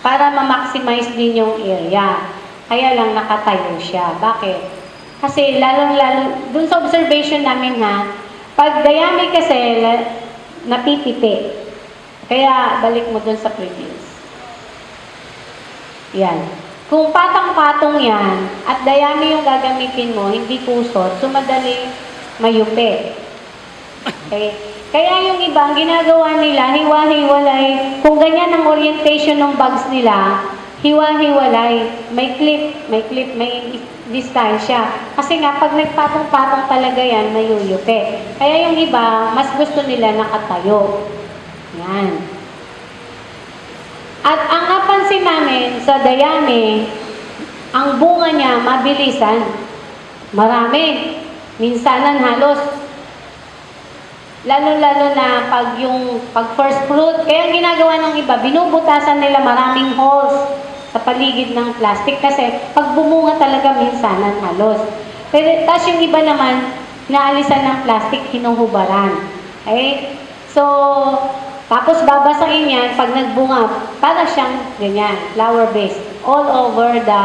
Para ma-maximize din yung area. Kaya lang nakatayo siya. Bakit? Kasi lalong-lalo, dun sa observation namin ha, pag dayami kasi, napipipi. Kaya, balik mo dun sa previous. Yan. Kung patang-patong yan, at dayami yung gagamitin mo, hindi pusot, so madali mayupi. Okay? Kaya yung iba, ang ginagawa nila, hiwa-hiwalay. Kung ganyan ang orientation ng bags nila, hiwa-hiwalay. May clip, may distansya. Kasi nga, pag nagpatong-patong talaga yan, mayuyupi. Kaya yung iba, mas gusto nila nakatayo. Yan. At ang napansin namin sa dayami, ang bunga niya mabilisan. Marami. Minsanan halos. Lalo-lalo na pag first fruit. Kaya ang ginagawa ng iba, binubutasan nila maraming holes sa paligid ng plastic. Kasi pag bumunga talaga minsanan halos. Pero tas yung iba naman, naalisan ng plastic, hinuhubaran. Okay? So, tapos babasahin yan, pag nagbunga, para siyang ganyan, flower base, all over the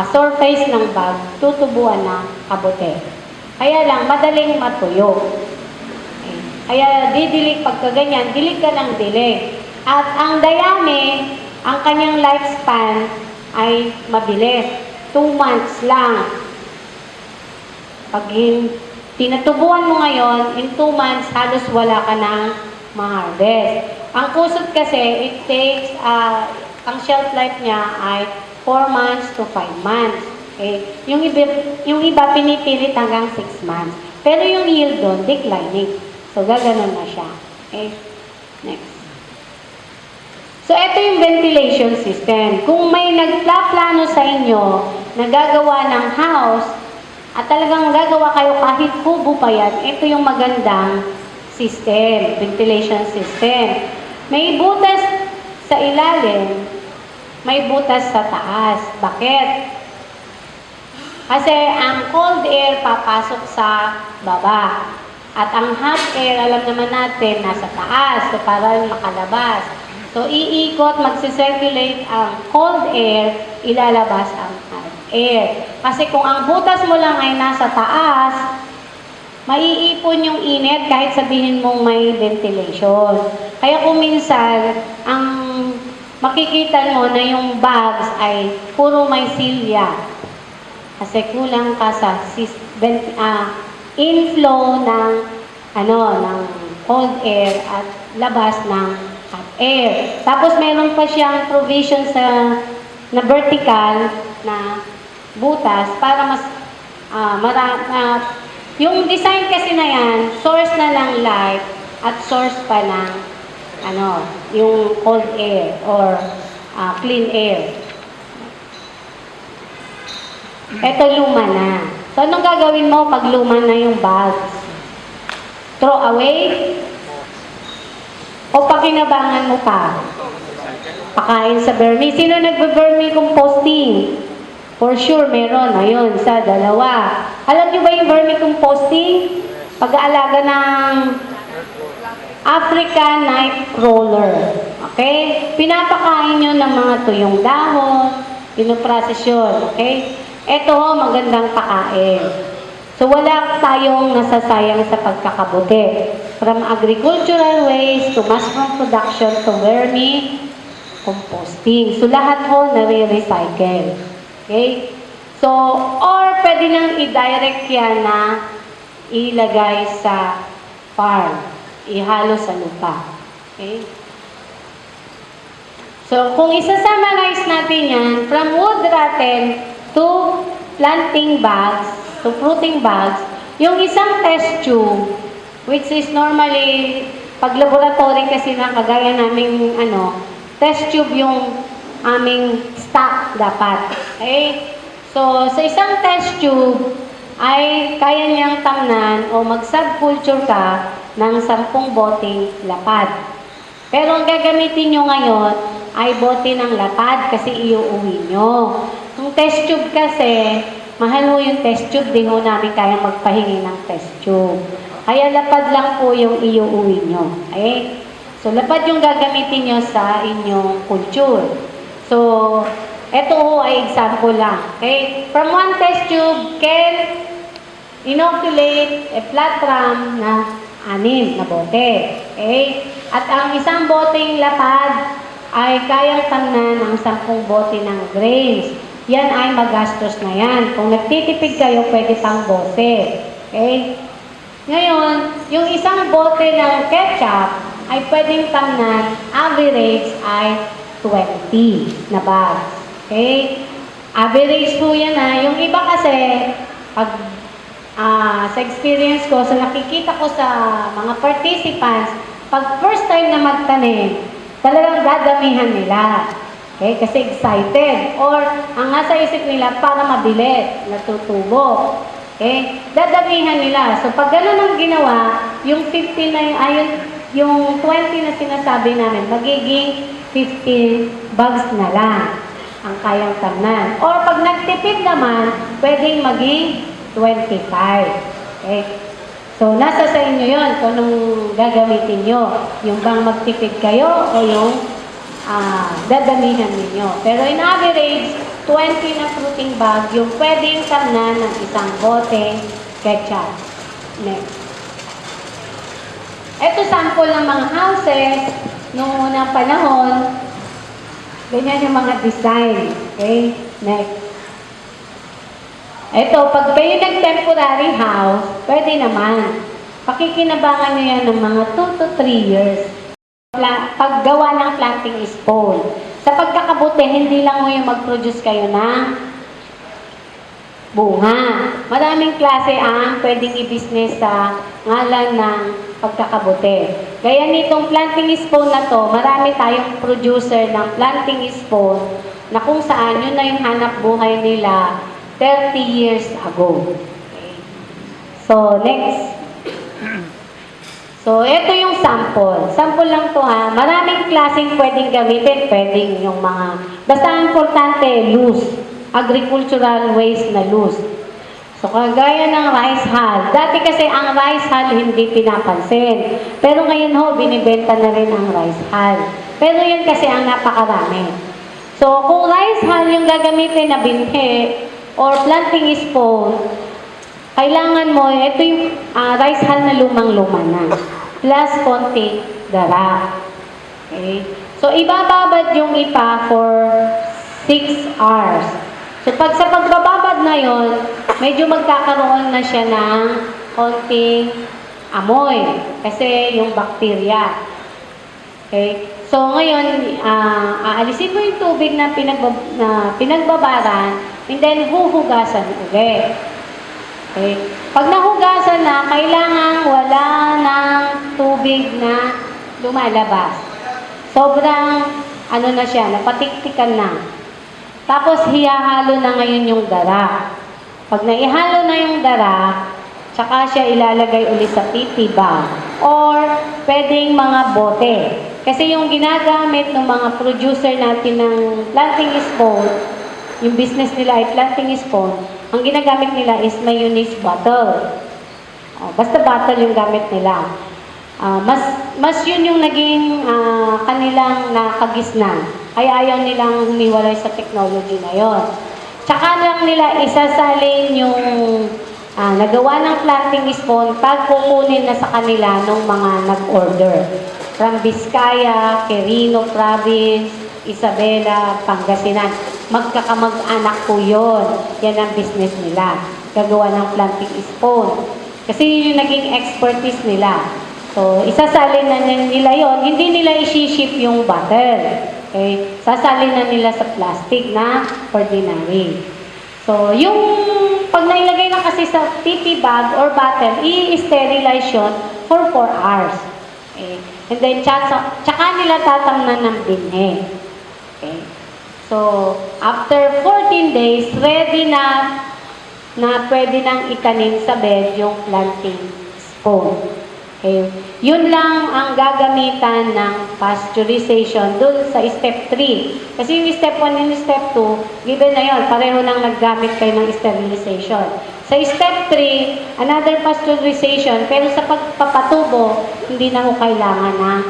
surface ng bag, tutubuan na kabote. Kaya lang, madaling matuyo. Okay. Kaya didilig pagka ganyan, dilig ka ng dilig. At ang dayami, ang kanyang lifespan ay mabilis. 2 months lang. Pag tinatubuan mo ngayon, in 2 months, halos wala ka ng ma-harvest. Ang kusot kasi, it takes, ang shelf life niya ay 4 months to 5 months. Okay? Yung iba pinipilit hanggang 6 months. Pero yung yield doon, declining. So, gaganon na siya. Okay? Next. So, ito yung ventilation system. Kung may nagplaplano sa inyo na gagawa ng house, at talagang gagawa kayo kahit kubo pa yan, ito yung magandang system, ventilation system. May butas sa ilalim, may butas sa taas. Bakit? Kasi ang cold air papasok sa baba. At ang hot air, alam naman natin, nasa taas. So, para makalabas. So, iikot, magsisirculate ang cold air, ilalabas ang hot air. Kasi kung ang butas mo lang ay nasa taas, maiipon yung init kahit sabihin mong may ventilation. Kaya kung minsan, ang makikita mo na yung bags ay puro may silya. Kasi kulang ka sa inflow ng cold air at labas ng hot air. Tapos meron pa siyang provision na vertical na butas para mas yung design kasi na yan, source na lang light at source pa ng yung cold air or clean air. Ito luma na. So, anong gagawin mo pag luma na yung bags? Throw away? O pakinabangan mo pa? Pakain sa vermi. Sino nagbe-vermi composting? For sure, meron. Ayun, isa, dalawa. Alam niyo ba yung vermicomposting? Pag-aalaga ng African nightcrawler. Okay? Pinapakain nyo ng mga tuyong dahon, pinoprocess yun. Okay? Ito, magandang pakain. So, wala tayong nasasayang sa pagkakabuti. From agricultural waste to mass production to vermicomposting. So, lahat ho nare-recycle. Okay? So, or pwede nang i-direct yan na ilagay sa farm, ihalo sa lupa. Okay? So, kung isa-summarize natin yan, from wood rattle to planting bags, to fruiting bags, yung isang test tube, which is normally, pag laboratory kasi na kagaya naming test tube yung aming stock dapat. Okay? So, sa isang test tube, ay kaya niyang tamnan o mag-subculture ka ng 10 boteng lapad. Pero ang gagamitin nyo ngayon ay bote ng lapad kasi iuuwi nyo. Yung test tube kasi, mahal ho yung test tube, di ho namin kaya magpahingi ng test tube. Kaya lapad lang po yung iuuwi nyo. Okay? So, lapad yung gagamitin nyo sa inyong culture. So, ito ho ay example lang. Okay? From one test tube can inoculate a flat drum na 6 na bote. Okay? At ang isang boteng lapad ay kayang tamnan ng 10 bote ng grains. Yan ay magastos na yan. Kung nagtitipid kayo, pwede pang bote. Okay? Ngayon, yung isang bote ng ketchup ay pwedeng tamnan, average ay 20 na bags. Okay? Average po yan ha. Yung iba kasi, pag sa experience ko, sa nakikita ko sa mga participants, pag first time na magtanim, talagang dadamihan nila. Okay? Kasi excited. Or, ang nasa isip nila, para mabilis, natutubo. Okay? Dadamihan nila. So, pag gano'n ang ginawa, yung 15 na yung 20 na sinasabi namin, magiging 15 bags na lang ang kayang tamnan. Or, pag nagtipid naman, pwedeng maging 25. Okay? So, nasa sa inyo yun kung anong gagamitin nyo. Yung bang magtipid kayo o yung dadamihan ninyo. Pero in average, 20 na fruiting bag yung pwedeng tamnan ng isang bote ketchup. Next. Ito sample ng mga houses noong unang panahon. Ganyan yung mga design. Okay? Next. Ito, pag kayo nag-temporary house, pwede naman. Pakikinabangan nyo yan ng mga 2 to 3 years. Paggawa ng planting spoon. Sa pagkakabuti, hindi lang mo yung mag-produce kayo ng bunga. Maraming klase ang pwedeng i-business sa ngalan ng pagkakabuti. Gaya nitong planting spoon na to, marami tayong producer ng planting spoon na kung saan yun na yung hanap buhay nila 30 years ago. Okay. So, next. So, ito yung sample. Sample lang to ha. Maraming klaseng pwedeng gamitin. Pwedeng yung mga, basta importante, loose. Agricultural waste na loose. So, kagaya ng rice hull. Dati kasi ang rice hull hindi pinapansin. Pero ngayon ho, binibenta na rin ang rice hull. Pero yan kasi ang napakarami. So, kung rice hull yung gagamitin na binhi, or planting spoon, kailangan mo, ito yung rice hull na lumang-luma na. Plus konti dara. Okay? So, ibababad yung ipa for 6 hours. So, sa pagbababad na yon, medyo magkakaroon na siya ng konting amoy. Kasi yung bakterya. Okay? So, ngayon, aalisin mo yung tubig na pinagbabaran, and then huhugasan ulit. Okay? Pag nahugasan na, kailangan wala ng tubig na lumalabas. Sobrang, na siya, napatiktikan na. Tapos, hiyahalo na ngayon yung dara. Pag naihalo na yung dara, tsaka siya ilalagay ulit sa PP bag. Or, pwedeng mga bote. Kasi yung ginagamit ng mga producer natin ng planting spoon, yung business nila ay planting spoon, ang ginagamit nila is mayonnaise bottle. Basta bottle yung gamit nila. Mas yun yung naging kanilang nakagisnan. Kaya ayaw nilang humiwalay sa technology na yon. Tsaka lang nila isasalin yung nagawa ng planting spoon pag kukunin na sa kanila ng mga nag-order. From Vizcaya, Quirino Province, Isabela, Pangasinan. Magkakamag-anak po yun. Yan ang business nila. Gagawa ng planting spoon. Kasi yun yung naging expertise nila. So, isasalin na nila yon, hindi nila isi-ship yung bottle. Okay? Sasalin na nila sa plastic na ordinary. So, yung pag nailagay na kasi sa PP bag or bottle, i-sterilize yun for 4 hours. Okay? And then, tsaka nila tatamnan ng binhe. Okay? So, after 14 days, ready na pwede nang itanim sa bed yung planting spoon. Okay. Yun lang ang gagamitan ng pasteurization dun sa step 3. Kasi yung step 1 and step 2, given na yun, pareho nang naggamit kayo ng sterilization. Sa step 3, another pasteurization, pero sa pagpapatubo, hindi na ho kailangan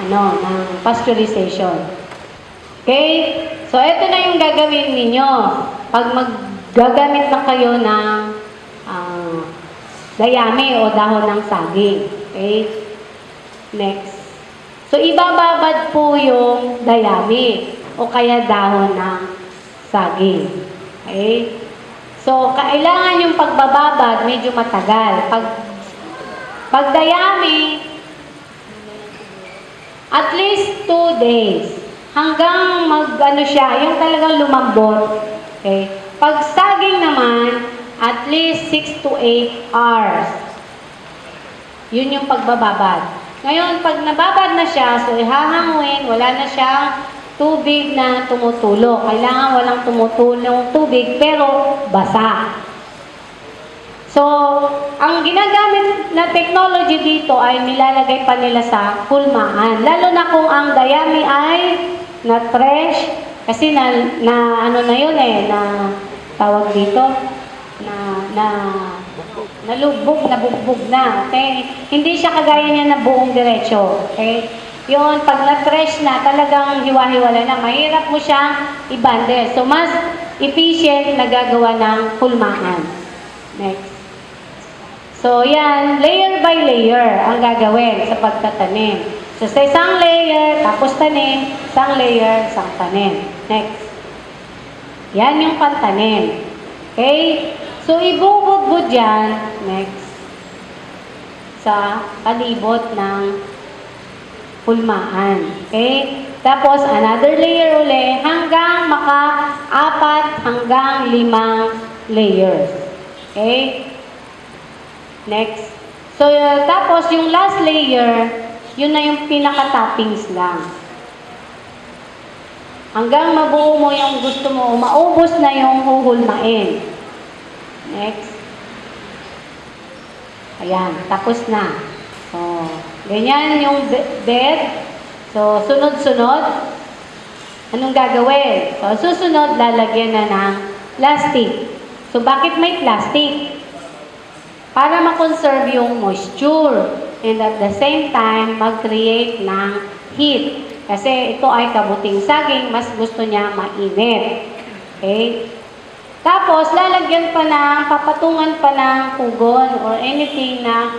ng pasteurization. Okay? So, ito na yung gagawin ninyo. Pag gagamit na kayo ng dayami o dahon ng saging. Okay? Next. So, ibababad po yung dayami o kaya dahon ng saging. Okay? So, kailangan yung pagbababad medyo matagal. Pag dayami, at least 2 days. Hanggang siya, yung talagang lumambot. Okay? Pag saging naman, at least 6 to 8 hours. Yun yung pagbababad. Ngayon, pag nababad na siya, so ihahanguin, wala na siyang tubig na tumutulo. Kailangan walang tumutulong tubig, pero basa. So, ang ginagamit na technology dito ay nilalagay pa nila sa hulmaan. Lalo na kung ang dayami ay na-fresh, kasi tawag dito, nabugbog na, okay? Hindi siya kagaya niya na buong diretso, okay? Yun, pag na-fresh na, talagang hiwa-hiwala na, mahirap mo siyang i-bundle. So, mas efficient na gagawa ng hulmaan. Next. So, yan, layer by layer ang gagawin sa pagtatanim. So, sa isang layer, tapos tanim, isang layer, isang tanim. Next. Yan yung pantanim. Okay? So, ibubudbud yan, next, sa palibot ng hulmaan. Okay? Tapos, another layer uli, hanggang 4 hanggang 5 layers. Okay? Next. So, tapos, yung last layer, yun na yung pinaka-toppings lang. Hanggang mabuo mo yung gusto mo, maubos na yung huhulmain. Next. Ayan, tapos na. So, ganyan yung bed. So, sunod-sunod. Anong gagawin? So, susunod, lalagyan na ng plastic. So, bakit may plastic? Para ma-conserve yung moisture. And at the same time, mag-create ng heat. Kasi ito ay kabuting saging, mas gusto niya mainit. Okay? Tapos, papatungan pa ng pugon or anything na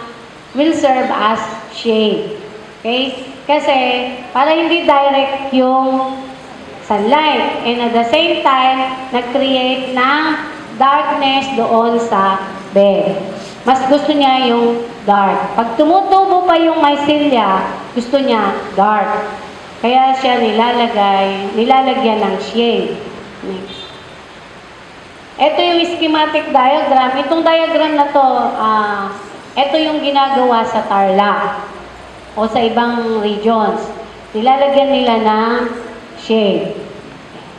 will serve as shade. Okay? Kasi, para hindi direct yung sunlight. And at the same time, nag-create ng darkness doon sa bed. Mas gusto niya yung dark. Pag tumutubo pa yung mycelia, gusto niya dark. Kaya siya nilalagyan ng shade. Next. Ito yung schematic diagram. Itong diagram na to, ito yung ginagawa sa Tarlac o sa ibang regions. Nilalagyan nila ng shade.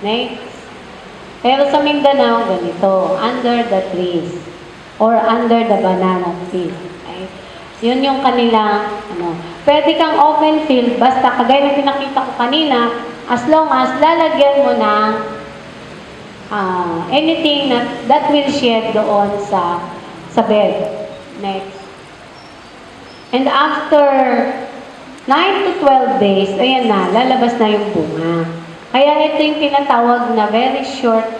Next. Pero sa Mindanao, ganito, under the trees or under the banana tree. Okay? Yun yung kanilang, pwede kang open field, basta kagaya ng pinakita ko kanina, as long as lalagyan mo ng anything that will shed doon sa bed. Next. And after 9 to 12 days, ayan na, lalabas na yung bunga. Kaya ito yung tinatawag na very short,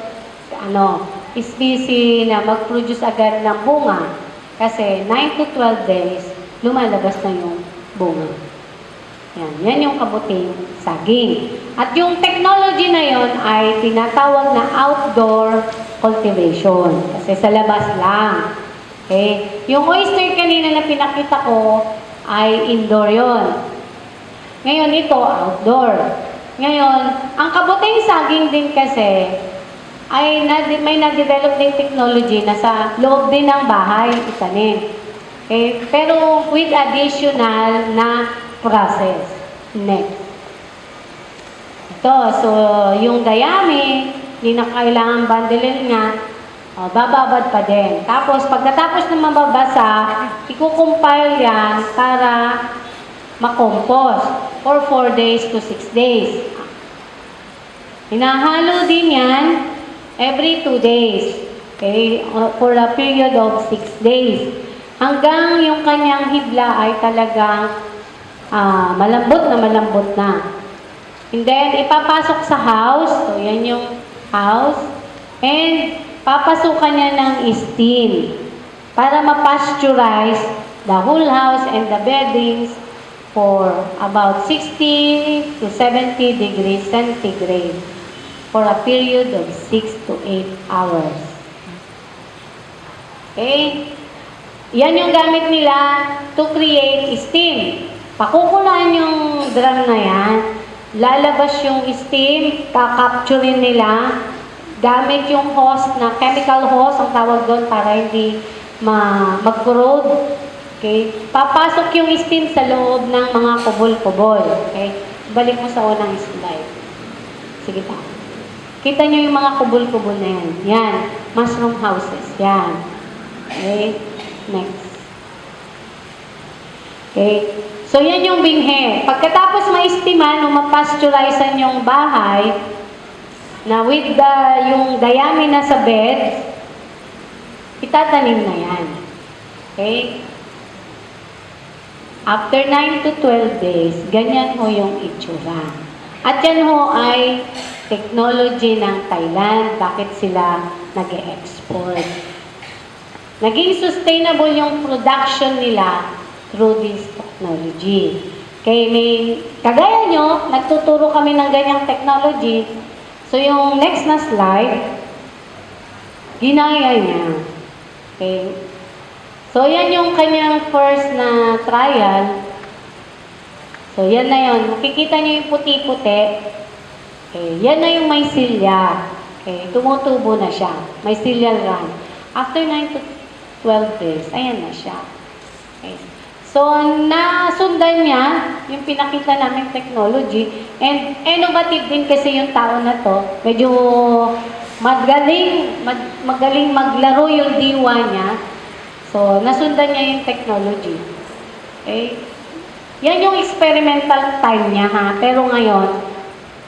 species na mag-produce agad ng bunga. Kasi 9 to 12 days, lumalabas na yung bunga. Yan yung kabuting saging. At yung technology na yon ay tinatawag na outdoor cultivation. Kasi sa labas lang. Okay? Yung oyster kanina na pinakita ko ay indoor yon. Ngayon ito, outdoor. Ngayon, ang kabuting saging din kasi ay may na-develop din technology na sa loob din ng bahay itanim. Okay? Pero with additional na process. Next. Ito, so yung dayami, hindi na kailangan bundlein nga, bababad pa din. Tapos, pagkatapos na mababasa, ikukumpile yan para makompost for 4 days to 6 days. Hinahalo din yan every 2 days. Okay? For a period of 6 days. Hanggang yung kanyang hibla ay talagang malambot na. And then, ipapasok sa house. So, yan yung house. And, papasukan niya ng steam para ma-pasteurize the whole house and the beddings for about 60 to 70 degrees centigrade for a period of 6 to 8 hours. Okay? Yan yung gamit nila to create steam. Pakukulaan yung drum na yan. Lalabas yung steam, kakapturein nila, gamit yung hose na chemical hose, ang tawag doon para hindi mag-corrode. Okay? Papasok yung steam sa loob ng mga kubol-kubol. Okay? Balik mo sa unang slide. Sige pa. Kita nyo yung mga kubol-kubol na yan. Yan. Mushroom houses. Yan. Okay? Next. Okay? So, yan yung binghe. Pagkatapos ma-estiman o ma-pasteurizean yung bahay na with yung dayami na sa bed, itatanim na yan. Okay? After 9 to 12 days, ganyan ho yung itsura. At yan ho ay technology ng Thailand. Bakit sila nag-e-export? Naging sustainable yung production nila through this technology. Okay, kagaya nyo, nagtuturo kami ng ganyang technology. So, yung next na slide, ginaya niya. Okay. So, yan yung kanyang first na trial. So, yan na yun. Makikita nyo yung puti-puti. Okay. Yan na yung mycelia. Okay. Tumutubo na siya. Mycelial run. After 9 to 12 days, ayan na siya. Okay. So, nasundan niya yung pinakita namin technology and innovative din kasi yung tao na to. Medyo magaling maglaro yung diwa niya. So, nasundan niya yung technology. Okay? Yan yung experimental time niya ha. Pero ngayon,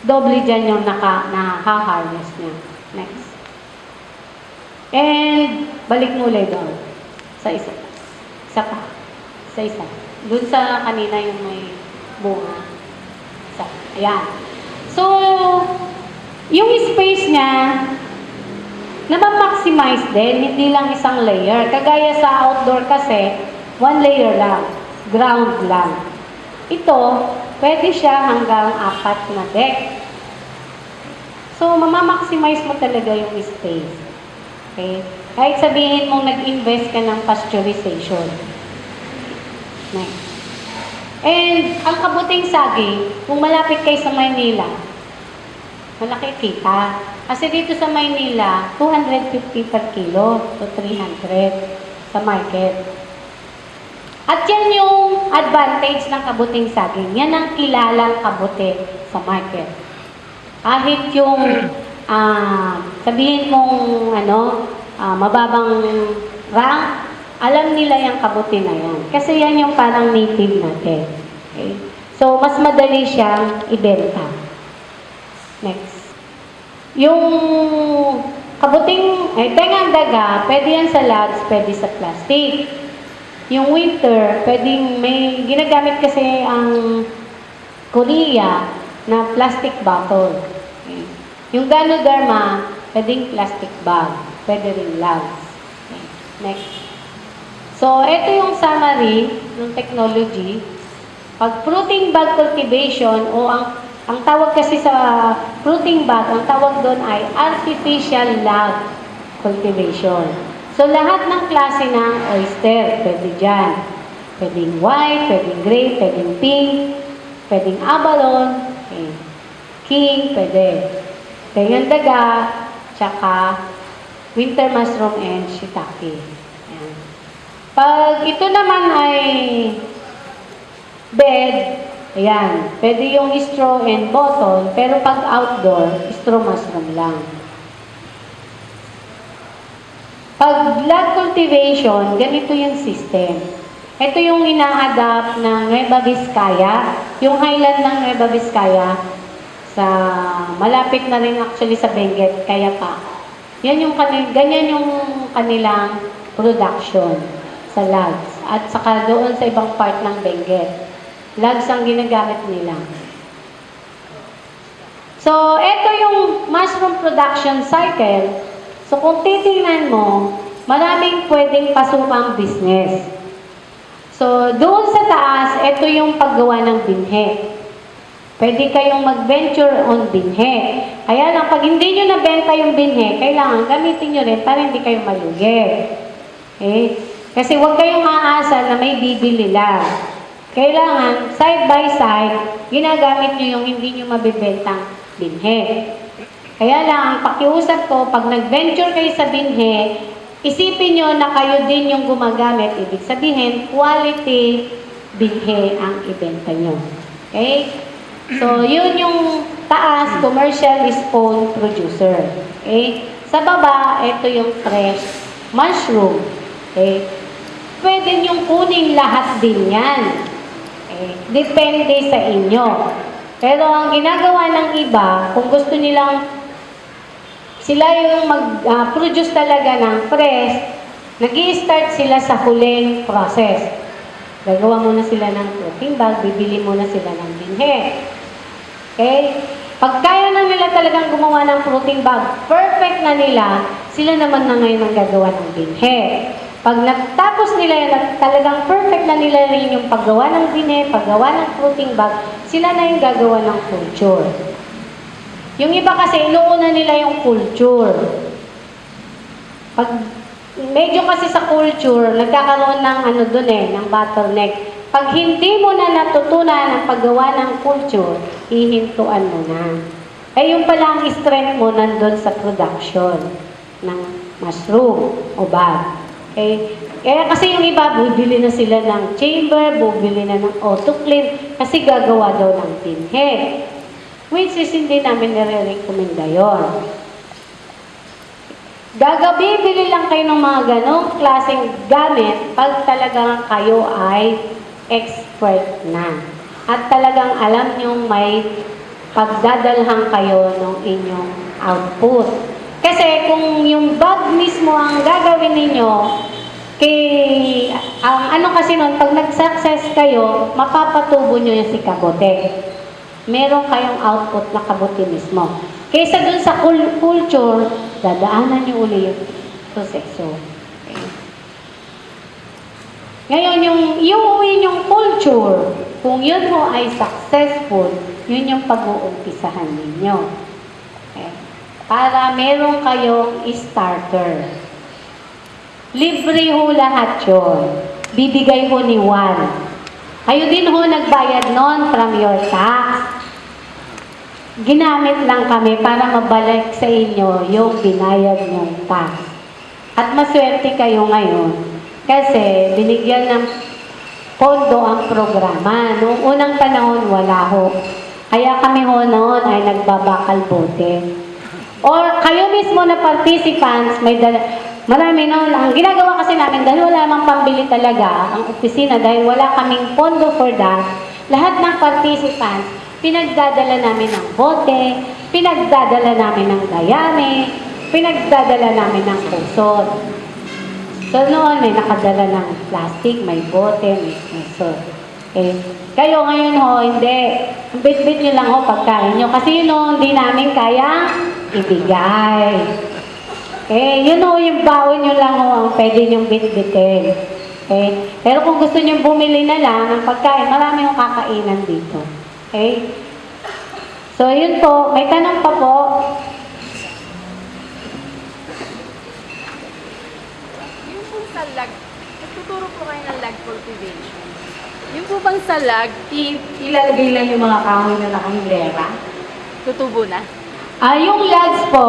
doble dyan yung naka-harness niya. Next. And, balik mo ulit doon. Sa isa. Isa pa. Sa isa. Doon sa kanina yung may bunga. Isa. Ayan. So, yung space niya, maximize din, hindi lang isang layer. Kagaya sa outdoor kasi, 1 layer lang. Ground lang. Ito, pwede siya hanggang 4 na deck. So, maximize mo talaga yung space. Okay? Kahit sabihin mong nag-invest ka ng pasteurization. Next. And, ang kabuting saging, kung malapit kayo sa Maynila, malaki kita. Kasi dito sa Maynila, 250 per kilo to 300 sa market. At yan yung advantage ng kabuting saging. Yan ang kilalang kabuti sa market. Kahit yung sabihin mong mababang rank, alam nila yung kabuti na yan. Kasi yan yung parang native natin. Okay? So, mas madali siyang ibenta. Next. Yung kabuting, tengang daga, pwede yan sa logs, pwede sa plastic. Yung winter, pwedeng may ginagamit kasi ang Korea na plastic bottle. Okay. Yung Ganoderma, pwedeng plastic bag. Pwede rin logs. Okay. Next. So, ito yung summary ng technology. Pag fruiting bag cultivation o ang tawag kasi sa fruiting bag, ang tawag doon ay artificial log cultivation. So, So, lahat ng klase ng oyster, pwede dyan. Pwedeng white, pwedeng gray, pwedeng pink, pwedeng abalone, okay. King, pwede. Kayang daga, tsaka winter mushroom and shiitake. Ayan. Pag ito naman ay bed, ayan, pwede yung straw and bottle, pero pag outdoor, straw mushroom lang. Pag blood cultivation, ganito yung system. Ito yung ina-adapt ng Nueva Vizcaya, yung highland ng Nueva Vizcaya, sa malapit na rin actually sa Benguet, kaya pa. Ganyan yung kanilang production sa logs at saka doon sa ibang part ng Benguet. Logs ang ginagamit nila. So, ito yung mushroom production cycle. So, kung titingnan mo, maraming pwedeng pasukang business. So, doon sa taas, ito yung paggawa ng binhe. Pwede kayong mag-venture on binhe. Kaya lang, pag hindi nyo nabenta yung binhe, kailangan gamitin nyo rin para hindi kayo malugi. Okay? Kasi huwag kayong aasa na may bibili lang. Kailangan, side by side, ginagamit nyo yung hindi nyo mabibentang binhe. Kaya lang, ang pakiusap ko, pag nag-venture kayo sa binhe, isipin nyo na kayo din yung gumagamit. Ibig sabihin, quality binhe ang ibenta nyo. Okay? So, yun yung taas, commercial spoon producer. Okay? Sa baba, ito yung fresh mushroom. Okay? Pwede nyong kunin lahat din yan. Okay? Depende sa inyo. Pero ang ginagawa ng iba, kung gusto nilang sila yung mag-produce talaga ng fresh, nag-i-start sila sa huling process. Gagawa muna sila ng protein bag, bibili muna sila ng binhe. Okay? Pag kaya na nila talagang gumawa ng protein bag, perfect na nila, sila naman na ngayon ang gagawa ng binhe. Pag natapos nila yan at talagang perfect na nila rin yung paggawa ng binhe, paggawa ng protein bag, sila na yung gagawa ng culture. Yung iba kasi, inuuna nila yung culture. Pag medyo kasi sa culture, nagkakaroon ng ng bottleneck. Pag hindi mo na natutunan ang paggawa ng culture, hihintuan mo na. Eh, yung pala ang strength mo nandun sa production ng mushroom o bag. Okay? Kaya kasi yung iba, bubili na sila ng chamber, bubili na ng autoclave, kasi gagawa daw ng binhe. Which is hindi namin nire-recommenda yun. Bibili lang kayo ng mga ganong klaseng gamit pag talagang kayo ay expert na. At talagang alam nyo may pagdadalhan kayo ng inyong output. Kasi kung yung bag mismo ang gagawin ninyo, ang kasi nun, pag nag-success kayo, mapapatubo nyo yung si kabote. Meron kayong output na kabuti mismo. Kaysa dun sa culture, dadaanan nyo uli yung proseso. Okay. Ngayon, yung culture, kung yun mo ay successful, yun yung pag-uumpisahan ninyo. Okay. Para meron kayong starter. Libre ho lahat yun. Bibigay ho ni Juan. Kayo din ho nagbayad nun from your tax. Ginamit lang kami para mabalik sa inyo yung binayad nyong tax. At maswerte kayo ngayon kasi binigyan ng pondo ang programa. Noong unang panahon, wala ho. Kaya kami ho noon ay nagbabakal bote. Or kayo mismo na participants, marami noon. Ang ginagawa kasi namin, dahil wala namang pambili talaga ang opisina, dahil wala kaming pondo for that, lahat ng participants, pinagdadala namin ng bote, pinagdadala namin ng dayami, pinagdadala namin ng pusod. So noon, may nakadala ng plastic, may bote, may pusod. Okay. Kayo ngayon ho, hindi. Bit-bit nyo lang ho pagkain nyo. Kasi yun ho, hindi namin kaya ibigay. Okay. Yun ho, yung baon nyo lang ho ang pwede nyong bit-bitin. Okay. Pero kung gusto nyo bumili na lang ng pagkain, marami yung kakainan dito. Okay? So, yun po. May tanong pa po. sa lag, nagtuturo po kayo ng lag cultivation. Yung po bang sa lag, ilalagay lang yung mga kahoy na nakahilera? Tutubo na? Yung lags po,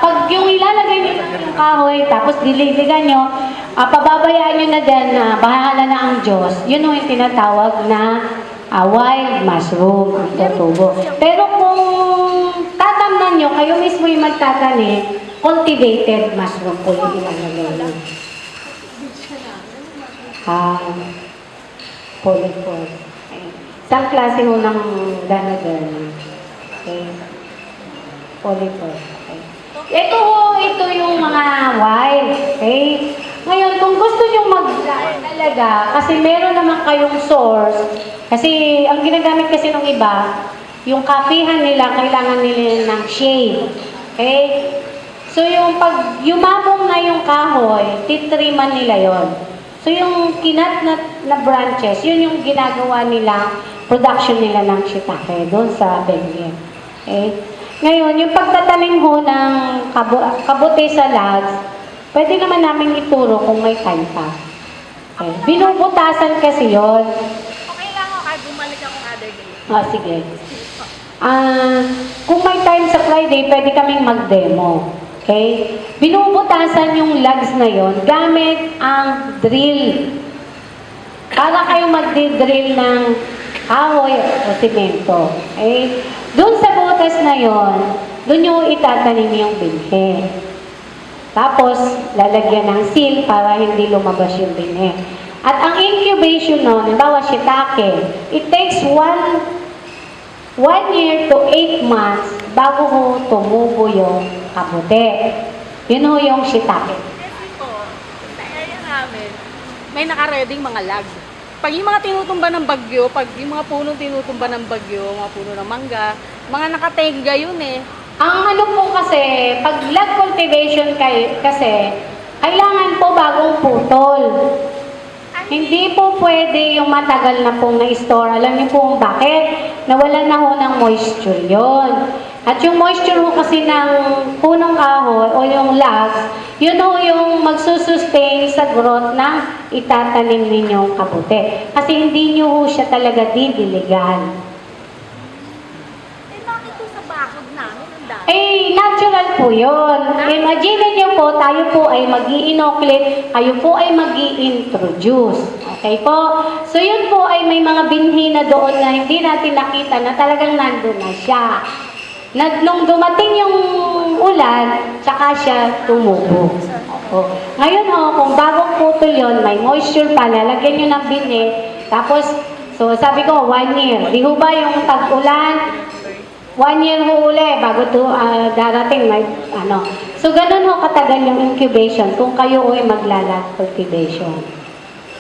pag yung ilalagay niyo lang yung kahoy, tapos dililigan nyo, pababayaan nyo na dyan na bahala na ang Diyos, yun yung tinatawag na wild mushroom, ang tutubo. Pero kung tatamnan nyo, kayo mismo yung magtatanim, cultivated mushroom po yung ilalagay nyo. Polypod. Isang klase ho ng gano'n. Okay. Polypod. Okay. Ito yung mga wild. Okay. Ngayon, kung gusto nyo talaga, kasi meron naman kayong source, kasi ang ginagamit kasi ng iba, yung kapihan nila, kailangan nila ng shade. Okay? So, yung pag yumabong na yung kahoy, titriman nila yon. So, yung kinat na branches, yun yung ginagawa nila, production nila ng shiitake doon sa Bengue. Okay? Ngayon, yung pagtatanim ho ng kabuti sa lags, pwede naman namin ituro kung may time pa. Okay. Binubutasan kasi yon. Okay lang ako, kahit bumalik ako other day. Sige. Kung may time sa Friday, pwede kaming mag-demo. Okay? Binubutasan yung lugs na yon gamit ang drill. Para kayo mag-drill ng kahoy o simento. Okay? Doon sa butas na yon, doon yung itatanim yung binhe. Tapos, lalagyan ng seal para hindi lumabas yung binhe. At ang incubation nun, halimbawa shiitake, it takes 1 year to 8 months bago ho tumubo yung kabuti. Yun ho yung shiitake. Kasi po, sa area namin, may nakareding mga lag. Pag yung mga tinutumba ng bagyo, pag yung mga punong tinutumba ng bagyo, mga puno ng mangga, mga nakatenga yun eh. Ang ano po kasi, pag lag cultivation kasi, kailangan po bagong putol. Hindi po pwede yung matagal na pong na-store. Alam niyo po kung bakit? Nawalan na ho ng moisture yon. At yung moisture ho kasi ng punong kahoy o yung lags, yun ho yung magsusustain sa growth ng itatanim ninyong kabuti. Kasi hindi nyo ho siya talaga didiligan. Eh bakit po sa bakod namin ang dami? Natural po yun. Imagine niyo po, tayo po ay mag-i-inoculate, kayo po ay mag-i-introduce. Okay po? So yun po ay may mga binhi na doon na hindi natin nakita na talagang nandun na siya. Nung dumating yung ulan, tsaka siya tumubo. Ngayon kung bagong putol yun, may moisture pa, lalagyan nyo ng binhi, tapos, so sabi ko, 1 year. Di ho ba yung tag-ulan, 1 year ho uli, bago darating, may ano. So, ganun ho katagal yung incubation kung kayo ay maglalag cultivation.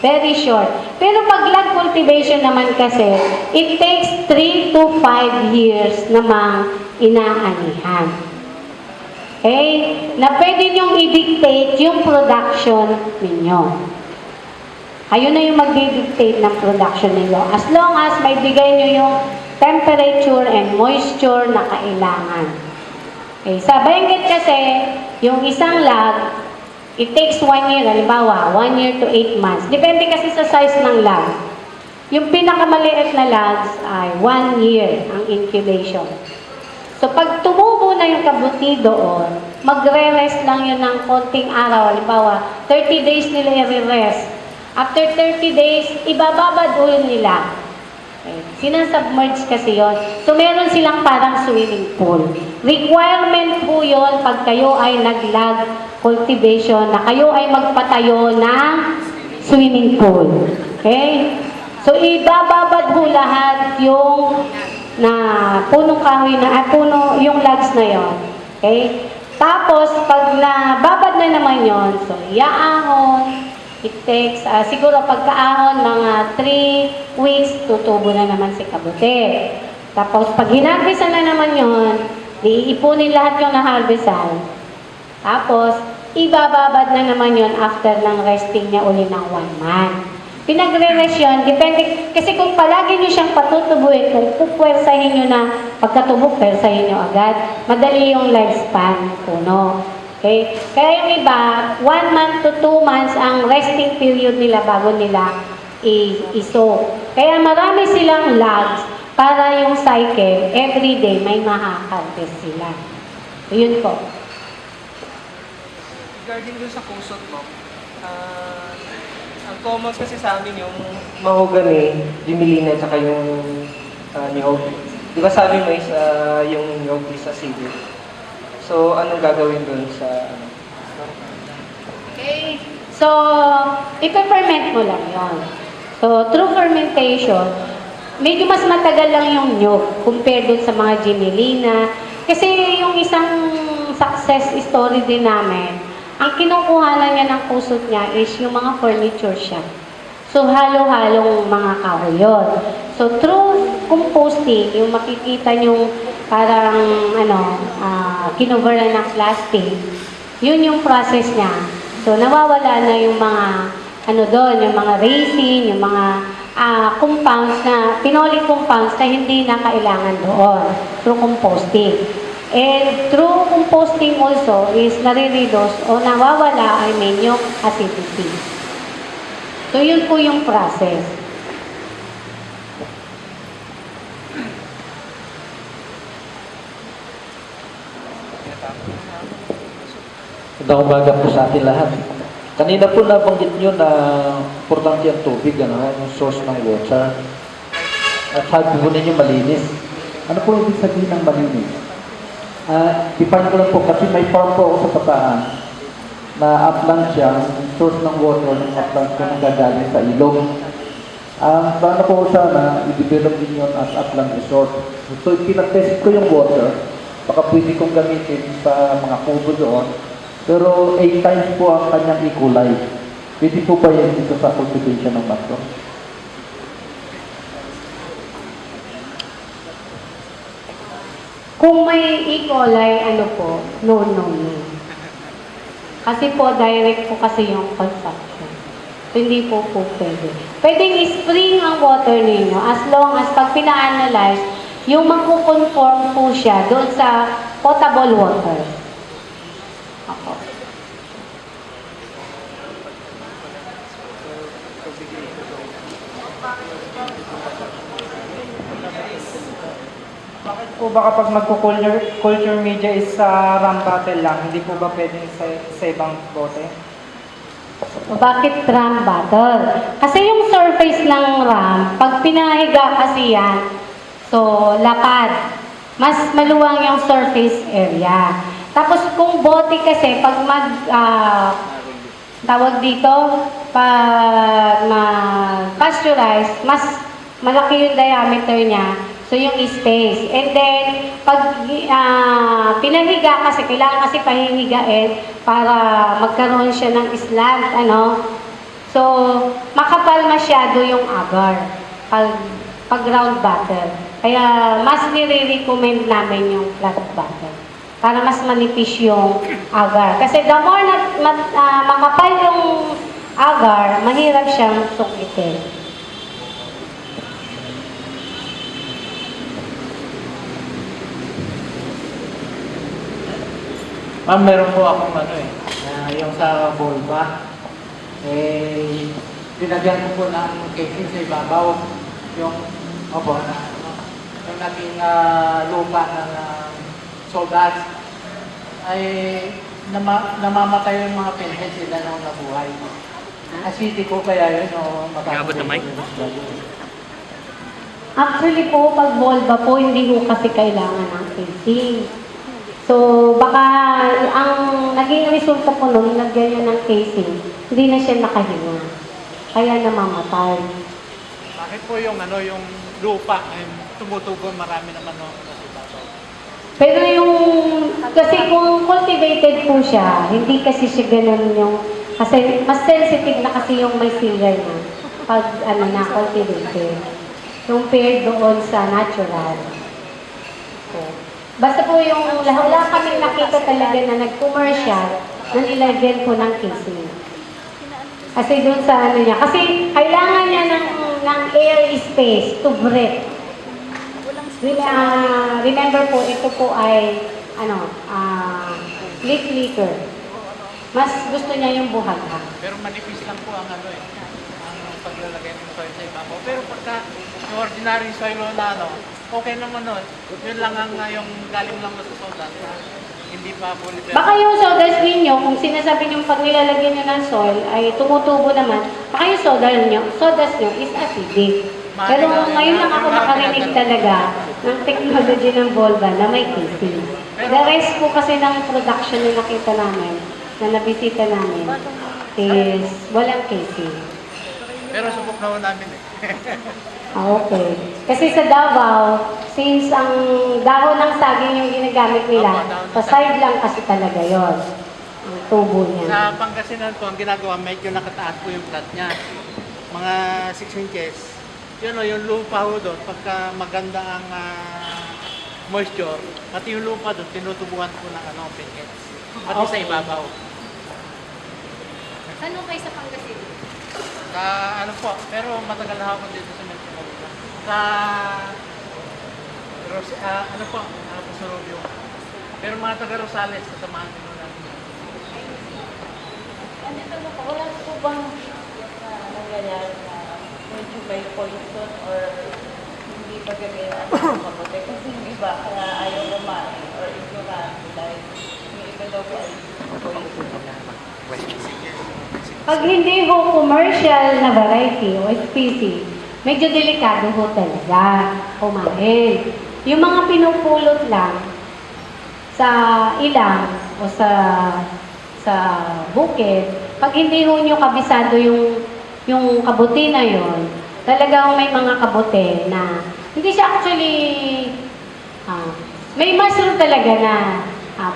Very short. Pero pag lag cultivation naman kasi, it takes 3 to 5 years namang inaanihan. Okay? Na pwede niyong i-dictate yung production ninyo. Kayo na yung mag-dictate ng production ninyo. As long as may bigay niyo yung temperature and moisture na kailangan. Okay, sa Benguet kasi, yung isang lag, it takes 1 year, halimbawa, 1 year to 8 months. Depende kasi sa size ng lag. Yung pinakamaliit na lags ay 1 year ang incubation. So, pag tumubo na yung kabuti doon, magre-rest lang yun ng konting araw. Halimbawa, 30 days nila i-rest. After 30 days, ibababad ulit nila. Okay. Sinasubmerge kasi yon. So, meron silang parang swimming pool. Requirement po yon pag kayo ay nag-lag cultivation, na kayo ay magpatayo ng swimming pool. Okay? So, ibababad po lahat yung na punong kahoy na, puno yung lags na yon. Okay? Tapos, pag nababad na naman yon, so, iaahon, it takes, siguro pagkaahon, mga 3 weeks, tutubo na naman si kabuti. Tapos, pag hinarvestan na naman yon, iipunin lahat yung naharvestan. Tapos, ibababad na naman yon after ng resting niya uli ng 1 month. Pinagre-rest yun, depende, kasi kung palagi nyo siyang patutubuin, kung pupwersahin nyo na pagkatubo, pwersahin nyo agad, madali yung lifespan, puno. Okay? Kaya yung iba, 1 month to 2 months ang resting period nila bago nila i-soak. Kaya marami silang logs para yung cycle, everyday may mahaharvest sila. So, yun po. Regarding dun sa kusot mo, ang common kasi sa amin yung mahogany, jumelina, tsaka yung niyog. Di ba sabi mo is yung niyog is sa cedar? So, anong gagawin dun sa Okay. So, ipe-ferment mo lang yon. So, through fermentation, medyo mas matagal lang yung nyug compared dun sa mga Gemelina. Kasi yung isang success story din namin, ang kinukuhanan niya ng kusot niya is yung mga furniture siya. So, halo-halong mga kahoy yun. So, through composting, yung makikita yung parang, kinuveran ng plastic, yun yung process niya. So, nawawala na yung mga, doon, yung mga resin, yung mga compounds na, phenolic compounds na hindi na kailangan doon through composting. And through composting also is nare-reduce o nawawala, yung acidity. So, yun po yung process. Magandang umaga po sa atin lahat. Kanina po nabanggit nyo na importante ang tubig, yung source ng water. At sabi po ninyo malinis. Ano po ibig sabihin ng malinis? Define ko lang po kasi may farm po ako sa Bataan na upland siya, yung source ng water ng upland ko nanggagaling sa ilog. Ang plano ko sana, i-develop din yun as upland resort. So, pinatest ko yung water, baka pwede kong gamitin sa mga kubo doon. Pero 8 times po ang kanyang ikulay. Pwede po ba yan dito sa cultivation ng mushroom? Kung may E. coli, no. Kasi po, direct po kasi yung consumption. So, hindi po pwede. Pwedeng i-spring ang water ninyo as long as pag pina-analyze, yung magkukonform po siya doon sa potable water. Ako. Bakit po ba kapag magko-culture media is sa ram bottle lang, hindi po ba pwedeng sa ibang bote? O bakit ram bottle? Kasi yung surface ng ram, pag pinahiga kasi yan, so lapad. Mas maluwang yung surface area. Tapos kung bote kasi, pag tawag dito, pag pasteurize, mas malaki yung diameter niya. So, yung space. And then, pag pinahiga kasi, kailangan kasi pahihigain para magkaroon siya ng slant, So, makapal masyado yung agar pag round bottle. Kaya, mas nire-recommend namin yung flat bottle para mas manipis yung agar. Kasi the more makapal yung agar, mahirap siyang sukitin. Ma'am, meron po akong yung sa Volva. Dinagyan ko po ng casing sa ibabaw. Yung naging lupa ng sodas ay namamatay yung mga pinhead sila nung nabuhay. Acidic po kaya yun o makakapit? Actually po, pag Volva po, hindi ko kasi kailangan ng casing. So, baka ang naging resulta po nun, nagyan ng casing, hindi na siya nakahinga. Kaya namamatay. Bakit po yung yung lupa ay tumutubo marami naman Pero kasi kung cultivated po siya, hindi kasi siya ganun kasi mas sensitive na kasi yung mycelium na pag cultivated. Compared doon sa natural. So, basta po wala kaming nakita talaga na nag-commercial na nilagyan po ng casing. Kasi doon sa niya. Kasi kailangan niya ng air space to breathe. Remember po, ito po ay leaf litter. Mas gusto niya yung buhaghag. Pero manipis lang po ang ano eh, ang paglalagay ng soil sa ibabaw. Pero pagka yung ordinary soil na ano, okay naman nun. Yun lang ang yung galing lang sa soda. Hindi pa fully Baka yung sodas ninyo, kung sinasabi nyo pag nilalagyan nyo ng soil ay tumutubo naman, baka yung sodas nyo is acidic. Pero ngayon lang ako nakarinig talaga ng technology ng Volva na may casing. The rest po kasi ng production na nakita namin, na nabisita namin, is walang casing. Pero subok naman namin eh. Okay. Kasi sa Davao, since ang dahon ng saging yung ginagamit nila, sa side lang kasi talaga yon ang tubo niya. Sa Pangasinan po, ang ginagawa, medyo nakataas po yung plat niya. Mga 6 inches. Yun o, yung lupa ho doon, pagka maganda ang moisture, pati yung lupa doon, tinutubuhan po ng pickets. Pati sa ibabaw. Saan kayo sa Pangasinan? Sa ano po, pero matagal na ako dito sa Metro Manila. Sa ano po, sa Rubio. Pero mga taga Rosales, kasamahan din natin. Ano ito po, wala po bang nangyayari na medyo may poison or hindi pa gagawin ang mabuti? Kasi yung iba, kaya ayaw kumain or ignorant dahil yung iba daw po ay poison. Pag hindi ho commercial na variety o species, medyo delikado ho talaga kumain. Yung mga pinupulot lang sa ilang o sa bukid, pag hindi ho nyo kabisado yung kabuti na yon, talagang may mga kabuti na hindi siya actually may mushroom talaga na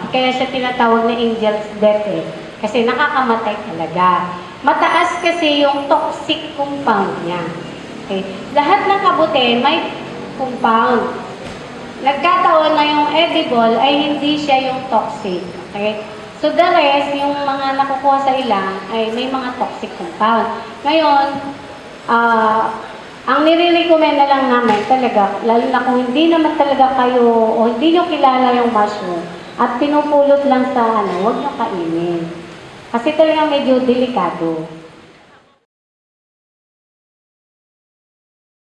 kaya siya tinatawag na angel's death eh. Kasi nakakamatay talaga. Mataas kasi yung toxic compound niya. Okay? Lahat ng kabuti may compound. Nagkataon na yung edible ay hindi siya yung toxic. Okay? So the rest, yung mga nakukuha sa ilang ay may mga toxic compound. Ngayon, ang nire-recommend na lang namin talaga, lalo na kung hindi naman talaga kayo o hindi nyo kilala yung mushroom at pinupulot lang sa huwag nyo kainin. Kasi talaga medyo delikado.